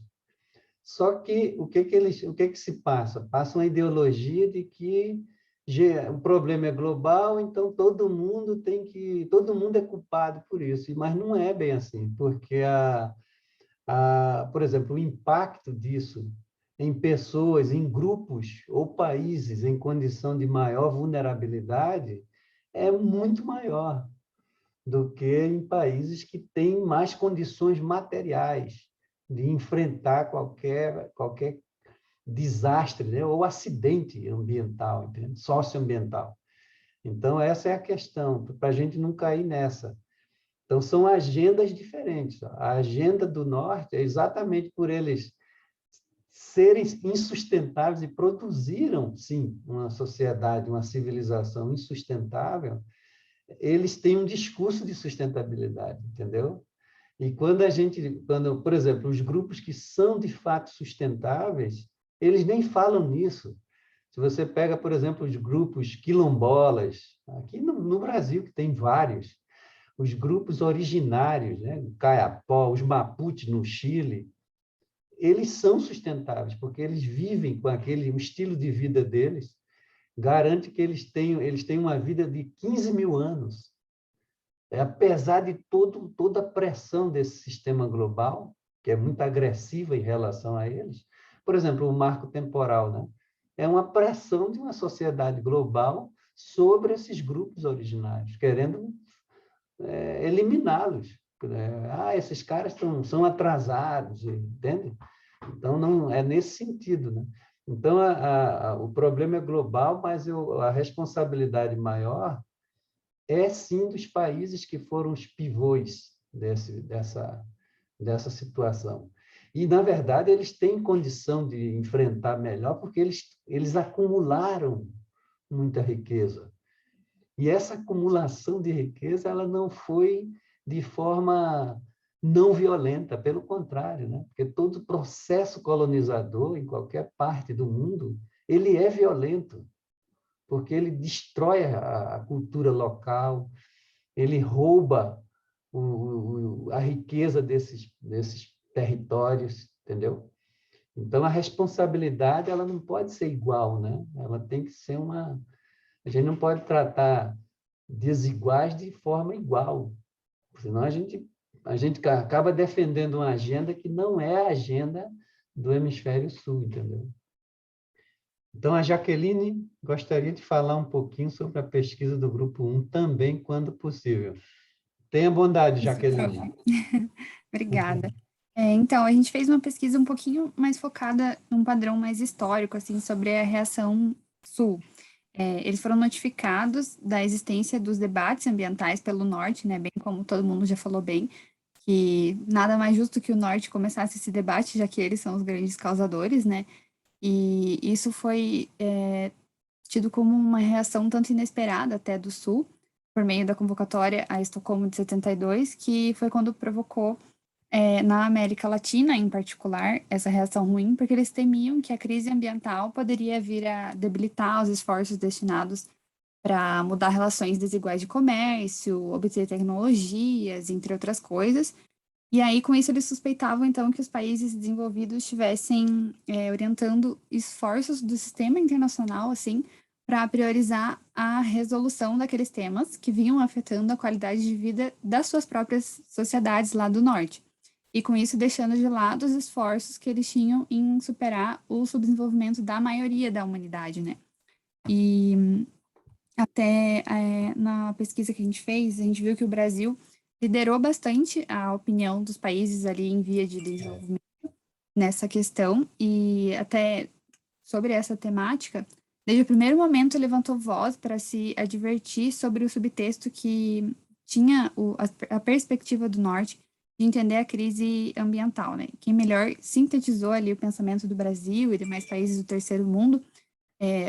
Só que o que se passa? Passa uma ideologia de que o problema é global, então todo mundo é culpado por isso, mas não é bem assim, porque por exemplo, o impacto disso em pessoas, em grupos ou países em condição de maior vulnerabilidade é muito maior do que em países que têm mais condições materiais de enfrentar qualquer desastre, né? Ou acidente ambiental, entende? Socioambiental. Então, essa é a questão, para a gente não cair nessa. Então, são agendas diferentes. A agenda do Norte é exatamente por eles serem insustentáveis e produziram, sim, uma sociedade, uma civilização insustentável, eles têm um discurso de sustentabilidade, entendeu? E quando, por exemplo, os grupos que são de fato sustentáveis, eles nem falam nisso. Se você pega, por exemplo, os grupos quilombolas, aqui no Brasil, que tem vários, os grupos originários, né? O Kayapó, os Mapuche no Chile, eles são sustentáveis, porque eles vivem com o estilo de vida deles, garante que eles têm uma vida de 15 mil anos. Apesar de toda a pressão desse sistema global, que é muito agressiva em relação a eles, por exemplo, o marco temporal, né? É uma pressão de uma sociedade global sobre esses grupos originários, querendo eliminá-los. Esses caras são atrasados, entende? Então, não é nesse sentido, né? Então, o problema é global, mas a responsabilidade maior é, sim, dos países que foram os pivôs dessa situação. E, na verdade, eles têm condição de enfrentar melhor, porque eles acumularam muita riqueza. E essa acumulação de riqueza ela não foi de forma não violenta, pelo contrário, né? Porque todo processo colonizador, em qualquer parte do mundo, ele é violento, porque ele destrói a cultura local, ele rouba a riqueza desses territórios, entendeu? Então, a responsabilidade ela não pode ser igual, né? Ela tem que ser uma... A gente não pode tratar desiguais de forma igual, senão a gente acaba defendendo uma agenda que não é a agenda do hemisfério sul, entendeu? Então, a Jaqueline gostaria de falar um pouquinho sobre a pesquisa do Grupo 1 também, quando possível. Tenha bondade, Jaqueline. Obrigada. Então, a gente fez uma pesquisa um pouquinho mais focada num padrão mais histórico, assim, sobre a reação sul. Eles foram notificados da existência dos debates ambientais pelo Norte, né, bem como todo mundo já falou bem, que nada mais justo que o Norte começasse esse debate, já que eles são os grandes causadores, né, e isso foi tido como uma reação tanto inesperada até do Sul, por meio da convocatória a Estocolmo de 72, que foi quando provocou na América Latina, em particular, essa reação ruim, porque eles temiam que a crise ambiental poderia vir a debilitar os esforços destinados para mudar relações desiguais de comércio, obter tecnologias, entre outras coisas. E aí, com isso, eles suspeitavam, então, que os países desenvolvidos estivessem orientando esforços do sistema internacional, assim, para priorizar a resolução daqueles temas que vinham afetando a qualidade de vida das suas próprias sociedades lá do norte. E com isso deixando de lado os esforços que eles tinham em superar o subdesenvolvimento da maioria da humanidade, né? E até na pesquisa que a gente fez, a gente viu que o Brasil liderou bastante a opinião dos países ali em via de desenvolvimento nessa questão, e até sobre essa temática, desde o primeiro momento levantou voz para se advertir sobre o subtexto que tinha a perspectiva do Norte de entender a crise ambiental, né? Quem melhor sintetizou ali o pensamento do Brasil e demais países do terceiro mundo,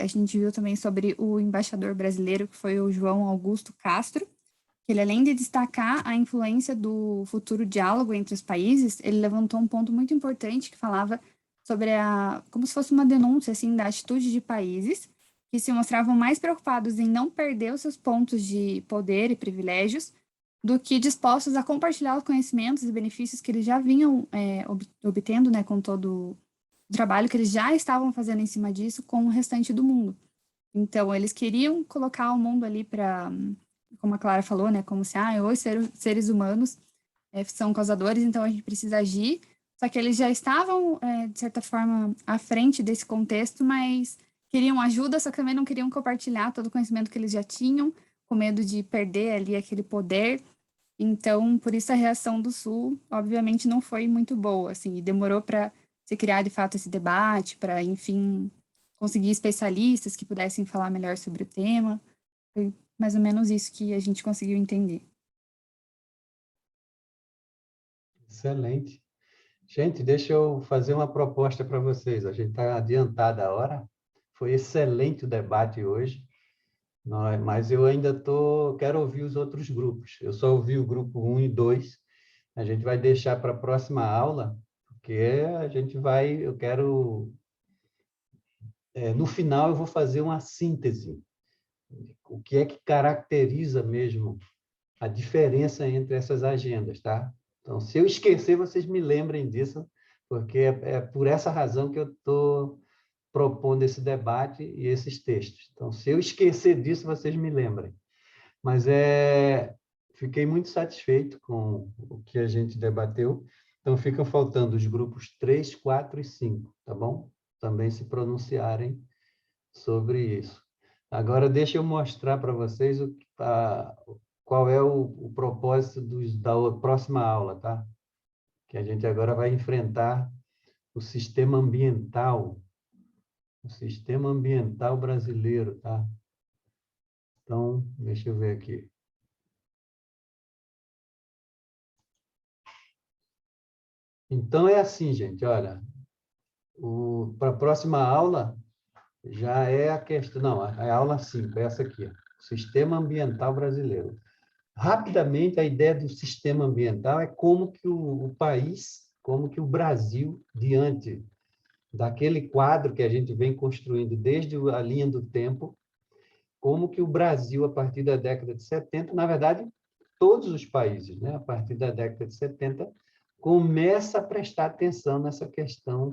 a gente viu também sobre o embaixador brasileiro, que foi o João Augusto Castro, que ele, além de destacar a influência do futuro diálogo entre os países, ele levantou um ponto muito importante que falava sobre como se fosse uma denúncia, assim, da atitude de países que se mostravam mais preocupados em não perder os seus pontos de poder e privilégios do que dispostos a compartilhar os conhecimentos e benefícios que eles já vinham obtendo, né, com todo o trabalho que eles já estavam fazendo em cima disso com o restante do mundo. Então, eles queriam colocar o mundo ali para, como a Clara falou, né, como se, os seres humanos são causadores, então a gente precisa agir, só que eles já estavam, de certa forma, à frente desse contexto, mas queriam ajuda, só que também não queriam compartilhar todo o conhecimento que eles já tinham, com medo de perder ali aquele poder. Então, por isso a reação do Sul, obviamente, não foi muito boa, assim, e demorou para se criar, de fato, esse debate, para, enfim, conseguir especialistas que pudessem falar melhor sobre o tema. Foi mais ou menos isso que a gente conseguiu entender. Excelente. Gente, deixa eu fazer uma proposta para vocês. A gente está adiantada a hora. Foi excelente o debate hoje, mas eu ainda quero ouvir os outros grupos. Eu só ouvi o grupo 1 e 2. A gente vai deixar para a próxima aula, porque eu quero... no final, eu vou fazer uma síntese. O que é que caracteriza mesmo a diferença entre essas agendas, tá? Então, se eu esquecer, vocês me lembrem disso, porque é por essa razão que eu estou propondo esse debate e esses textos. Então, se eu esquecer disso, vocês me lembrem. Mas fiquei muito satisfeito com o que a gente debateu. Então, ficam faltando os grupos 3, 4 e 5, tá bom? Também se pronunciarem sobre isso. Agora, deixa eu mostrar para vocês qual é o propósito da próxima aula, tá? Que a gente agora vai enfrentar o sistema ambiental O sistema ambiental brasileiro, tá? Então, deixa eu ver aqui. Então, é assim, gente, olha, para a próxima aula, já é a questão, não, é a aula 5, é essa aqui, Sistema Ambiental Brasileiro. Rapidamente, a ideia do sistema ambiental é como que o país, como que o Brasil, diante daquele quadro que a gente vem construindo desde a linha do tempo, como que o Brasil, a partir da década de 70, na verdade, todos os países, né, a partir da década de 70, começa a prestar atenção nessa questão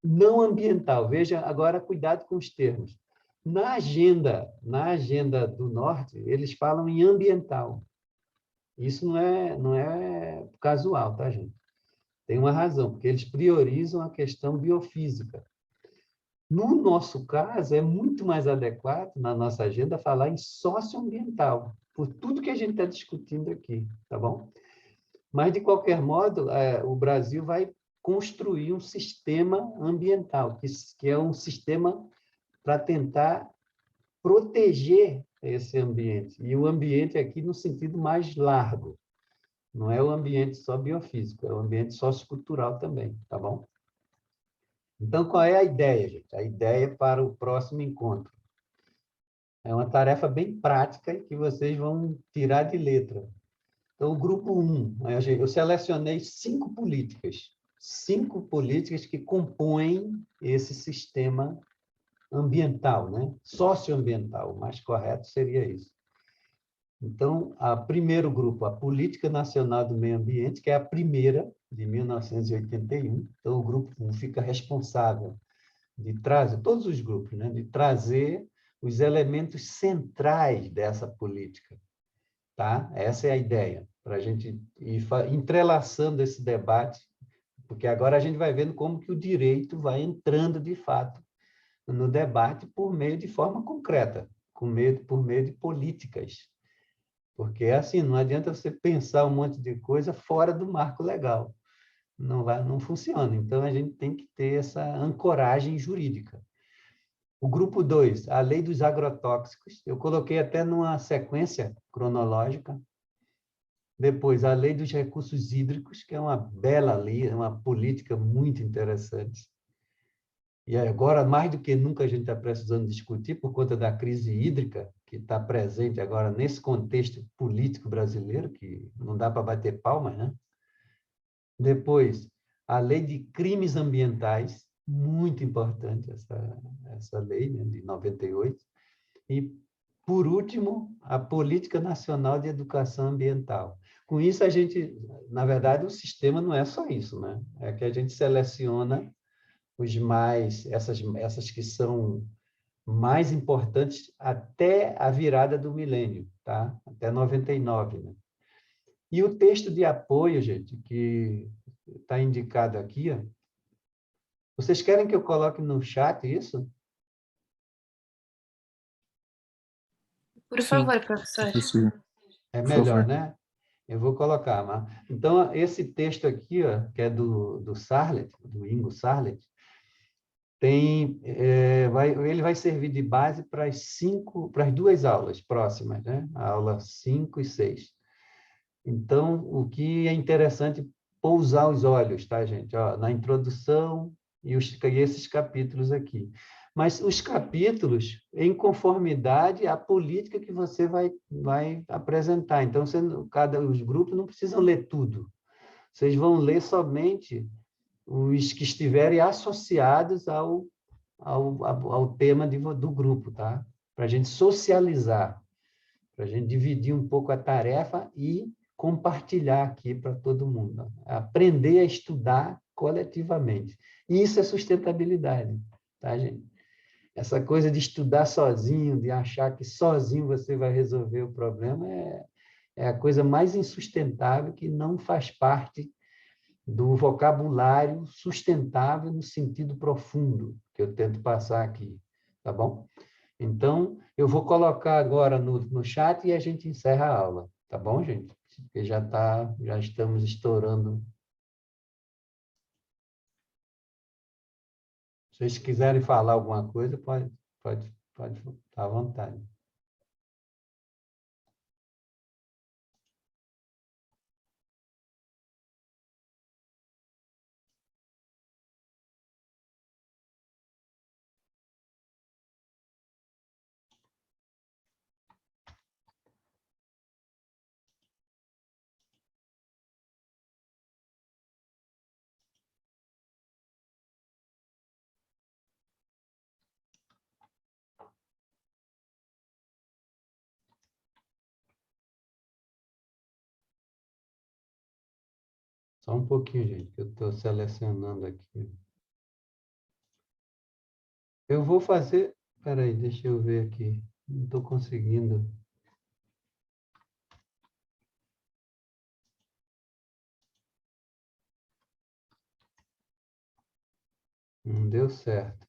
não ambiental. Veja, agora, cuidado com os termos. Na agenda do Norte, eles falam em ambiental. Isso não é casual, tá, gente? Tem uma razão, porque eles priorizam a questão biofísica. No nosso caso, é muito mais adequado, na nossa agenda, falar em socioambiental, por tudo que a gente está discutindo aqui, tá bom? Mas, de qualquer modo, o Brasil vai construir um sistema ambiental, que é um sistema para tentar proteger esse ambiente. E o ambiente aqui no sentido mais largo. Não é o ambiente só biofísico, é o ambiente sociocultural também, tá bom? Então, qual é a ideia, gente? A ideia para o próximo encontro. É uma tarefa bem prática que vocês vão tirar de letra. Então, o grupo 1, eu selecionei 5 políticas que compõem esse sistema ambiental, né? Socioambiental, o mais correto seria isso. Então, o primeiro grupo, a Política Nacional do Meio Ambiente, que é a primeira, de 1981. Então, o grupo 1 fica responsável de trazer, todos os grupos, né? De trazer os elementos centrais dessa política. Tá? Essa é a ideia, para a gente ir entrelaçando esse debate, porque agora a gente vai vendo como que o direito vai entrando, de fato, no debate de forma concreta, por meio de políticas. Porque, assim, não adianta você pensar um monte de coisa fora do marco legal. Não funciona. Então, a gente tem que ter essa ancoragem jurídica. O grupo 2, a lei dos agrotóxicos, eu coloquei até numa sequência cronológica. Depois, a lei dos recursos hídricos, que é uma bela lei, é uma política muito interessante. E agora, mais do que nunca, a gente está precisando discutir por conta da crise hídrica, que está presente agora nesse contexto político brasileiro, que não dá para bater palmas, né? Depois, a lei de crimes ambientais, muito importante essa lei, né, de 98. E, por último, a Política Nacional de Educação Ambiental. Com isso, a gente, na verdade, o sistema não é só isso, né? É que a gente seleciona essas que são mais importantes até a virada do milênio, tá? Até 99, né? E o texto de apoio, gente, que está indicado aqui, ó. Vocês querem que eu coloque no chat isso? Por favor, professor. É melhor, né? Eu vou colocar. Então, esse texto aqui, ó, que é do Sarlet, do Ingo Sarlet, ele vai servir de base para as 2 aulas próximas, né? A aula 5 e 6. Então, o que é interessante pousar os olhos, tá, gente? Ó, na introdução e esses capítulos aqui. Mas os capítulos em conformidade à política que você vai apresentar. Então, os grupos não precisam ler tudo. Vocês vão ler somente os que estiverem associados ao tema do grupo, tá? Para a gente socializar, para a gente dividir um pouco a tarefa e compartilhar aqui para todo mundo. Aprender a estudar coletivamente. E isso é sustentabilidade, tá, gente? Essa coisa de estudar sozinho, de achar que sozinho você vai resolver o problema, é a coisa mais insustentável, que não faz parte do vocabulário sustentável no sentido profundo que eu tento passar aqui, tá bom? Então, eu vou colocar agora no chat e a gente encerra a aula, tá bom, gente? Porque já estamos estourando. Se vocês quiserem falar alguma coisa, pode estar à vontade. Só um pouquinho, gente, que eu estou selecionando aqui. Eu vou fazer... Espera aí, deixa eu ver aqui. Não estou conseguindo. Não deu certo.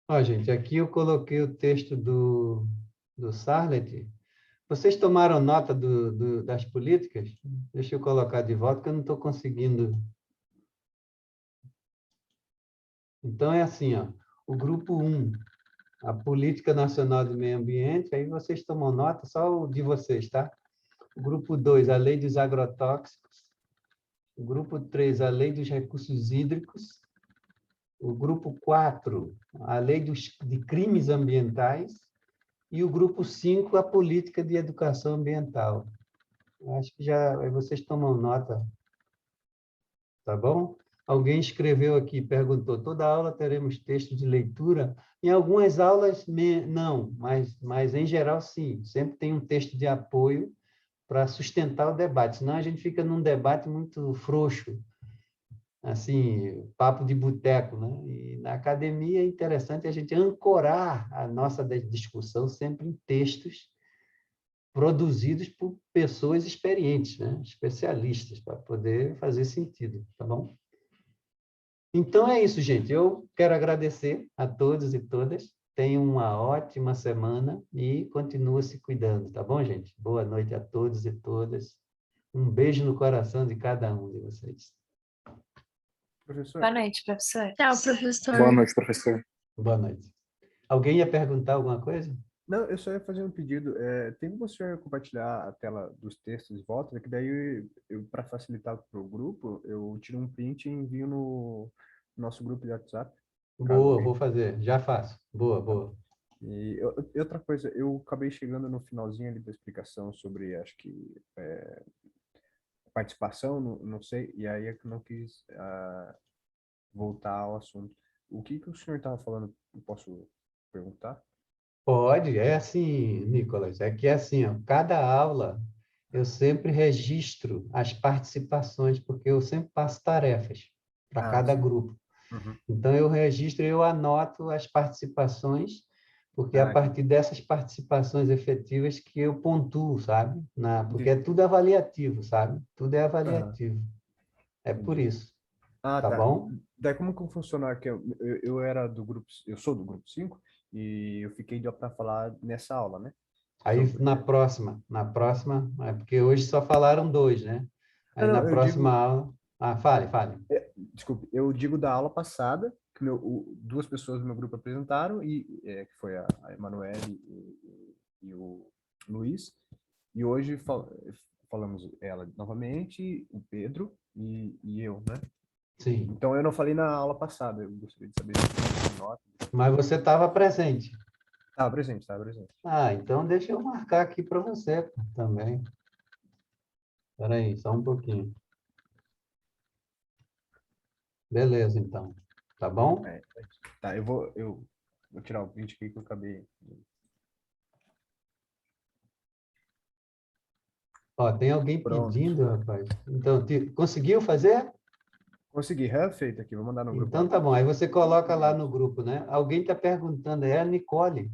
Ó, gente, aqui eu coloquei o texto do Sarlet. Vocês tomaram nota das políticas? Deixa eu colocar de volta, que eu não estou conseguindo. Então, é assim, ó, o grupo 1, a Política Nacional do Meio Ambiente, aí vocês tomam nota, só o de vocês, tá? O grupo 2, a Lei dos Agrotóxicos. O grupo 3, a Lei dos Recursos Hídricos. O grupo 4, a Lei de Crimes Ambientais. E o grupo 5, a Política de Educação Ambiental. Acho que já vocês tomam nota, tá bom? Alguém escreveu aqui, perguntou, toda aula teremos texto de leitura? Em algumas aulas, não, mas em geral, sim. Sempre tem um texto de apoio para sustentar o debate, senão a gente fica num debate muito frouxo, assim, papo de boteco, né? E na academia é interessante a gente ancorar a nossa discussão sempre em textos produzidos por pessoas experientes, né? Especialistas, para poder fazer sentido, tá bom? Então é isso, gente. Eu quero agradecer a todos e todas. Tenham uma ótima semana e continua se cuidando, tá bom, gente? Boa noite a todos e todas. Um beijo no coração de cada um de vocês. Professor. Boa noite, professor. Tchau, professor. Boa noite, professor. Boa noite. Alguém ia perguntar alguma coisa? Não, eu só ia fazer um pedido. Tem como o senhor compartilhar a tela dos textos de volta? Que daí, para facilitar para o grupo, eu tiro um print e envio no nosso grupo de WhatsApp. Boa, vou fazer. Já faço. Boa, boa. E outra coisa, eu acabei chegando no finalzinho ali da explicação sobre, acho que, participação, não sei, e aí é que eu não quis voltar ao assunto. O que o senhor estava falando? Eu posso perguntar? Pode, é assim, Nicolas, é que é assim, ó, cada aula eu sempre registro as participações, porque eu sempre passo tarefas para cada Sim. grupo. Uhum. Então, eu registro, eu anoto as participações, porque é a partir dessas participações efetivas que eu pontuo, sabe? Porque é tudo avaliativo, sabe? Tudo é avaliativo. É por isso. Tá bom? Daí como que funciona? Que eu era do grupo, eu sou do grupo 5 e eu fiquei para falar nessa aula, né? Aí na próxima, é porque hoje só falaram 2, né? Aí na próxima aula... fale. Desculpe, eu digo da aula passada, que duas pessoas do meu grupo apresentaram, que foi a Emanuele e o Luiz, e hoje falamos ela novamente, o Pedro e eu, né? Sim. Então eu não falei na aula passada, eu gostaria de saber se nota. Mas você estava presente. Estava presente. Então deixa eu marcar aqui para você também. Espera aí, só um pouquinho. Beleza, então. Tá bom? Tá, eu vou tirar o print aqui que eu acabei. Ó, tem alguém pedindo, rapaz. Então, conseguiu fazer? Consegui, feito aqui, vou mandar no grupo. Então tá bom, aí você coloca lá no grupo, né? Alguém está perguntando, é a Nicole,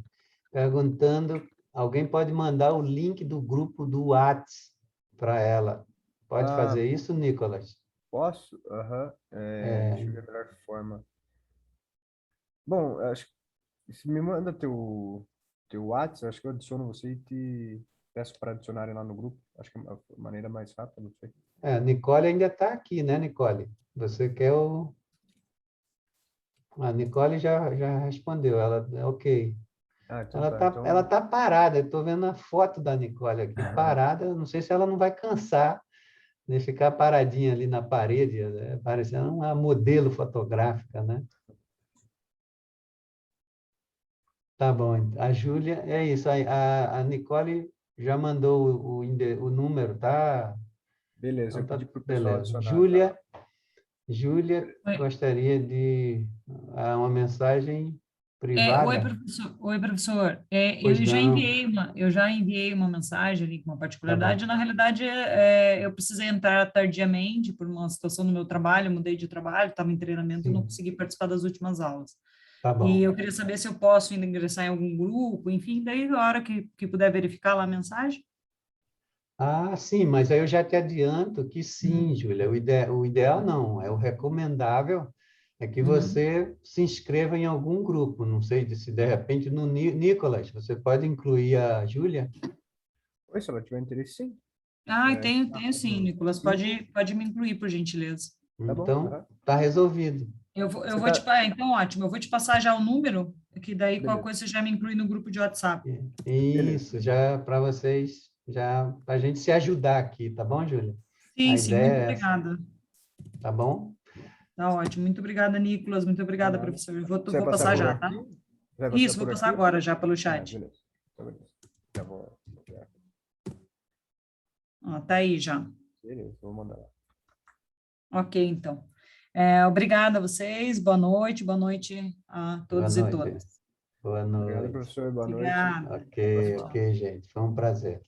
perguntando, alguém pode mandar o link do grupo do WhatsApp para ela. Pode fazer isso, Nicolas? Posso? Deixa eu ver a melhor forma. Bom, acho que se me manda teu WhatsApp, acho que eu adiciono você e te peço para adicionarem lá no grupo. Acho que é a maneira mais rápida, não sei. A Nicole ainda está aqui, né, Nicole? Você quer o... A Nicole já respondeu, ela é ok. Então tá. Então... ela tá parada, eu estou vendo a foto da Nicole aqui, parada, eu não sei se ela não vai cansar de ficar paradinha ali na parede, né? Parecendo uma modelo fotográfica, né? Tá bom, a Júlia, é isso, a Nicole já mandou o número, tá? Beleza, Então, eu tá, pedi para o pessoal beleza. adicionar. Júlia gostaria de uma mensagem privada. Oi, professor. Oi, professor. Pois Eu já enviei uma mensagem ali com uma particularidade. Tá Na realidade, eu precisei entrar tardiamente por uma situação no meu trabalho, mudei de trabalho, estava em treinamento e não consegui participar das últimas aulas. Tá bom. E eu queria saber se eu posso ingressar em algum grupo, enfim, daí a hora que puder verificar lá a mensagem. Ah, sim, mas aí eu já te adianto que sim, Júlia. O ideal não, é o recomendável é que você se inscreva em algum grupo. Não sei se de repente no Nicolas, você pode incluir a Júlia? Oi, se ela tiver interesse, sim. Tenho sim, Nicolas. Pode me incluir, por gentileza. Então, tá resolvido. Então, ótimo. Eu vou te passar já o número, que daí qualquer coisa você já me inclui no grupo de WhatsApp. Isso, já para vocês, já para a gente se ajudar aqui, tá bom, Júlia? Sim, muito obrigada. Tá bom? Tá ótimo. Muito obrigada, Nicolas. Muito obrigada, professor. Eu vou passar já, tá? Isso, vou passar agora já pelo chat. Beleza. Já vou. Tá aí já. Beleza, vou mandar lá. Ok, então. Obrigada a vocês. Boa noite a todos e todas. Boa noite. Obrigado, professor. Boa noite. Ok, gente. Foi um prazer.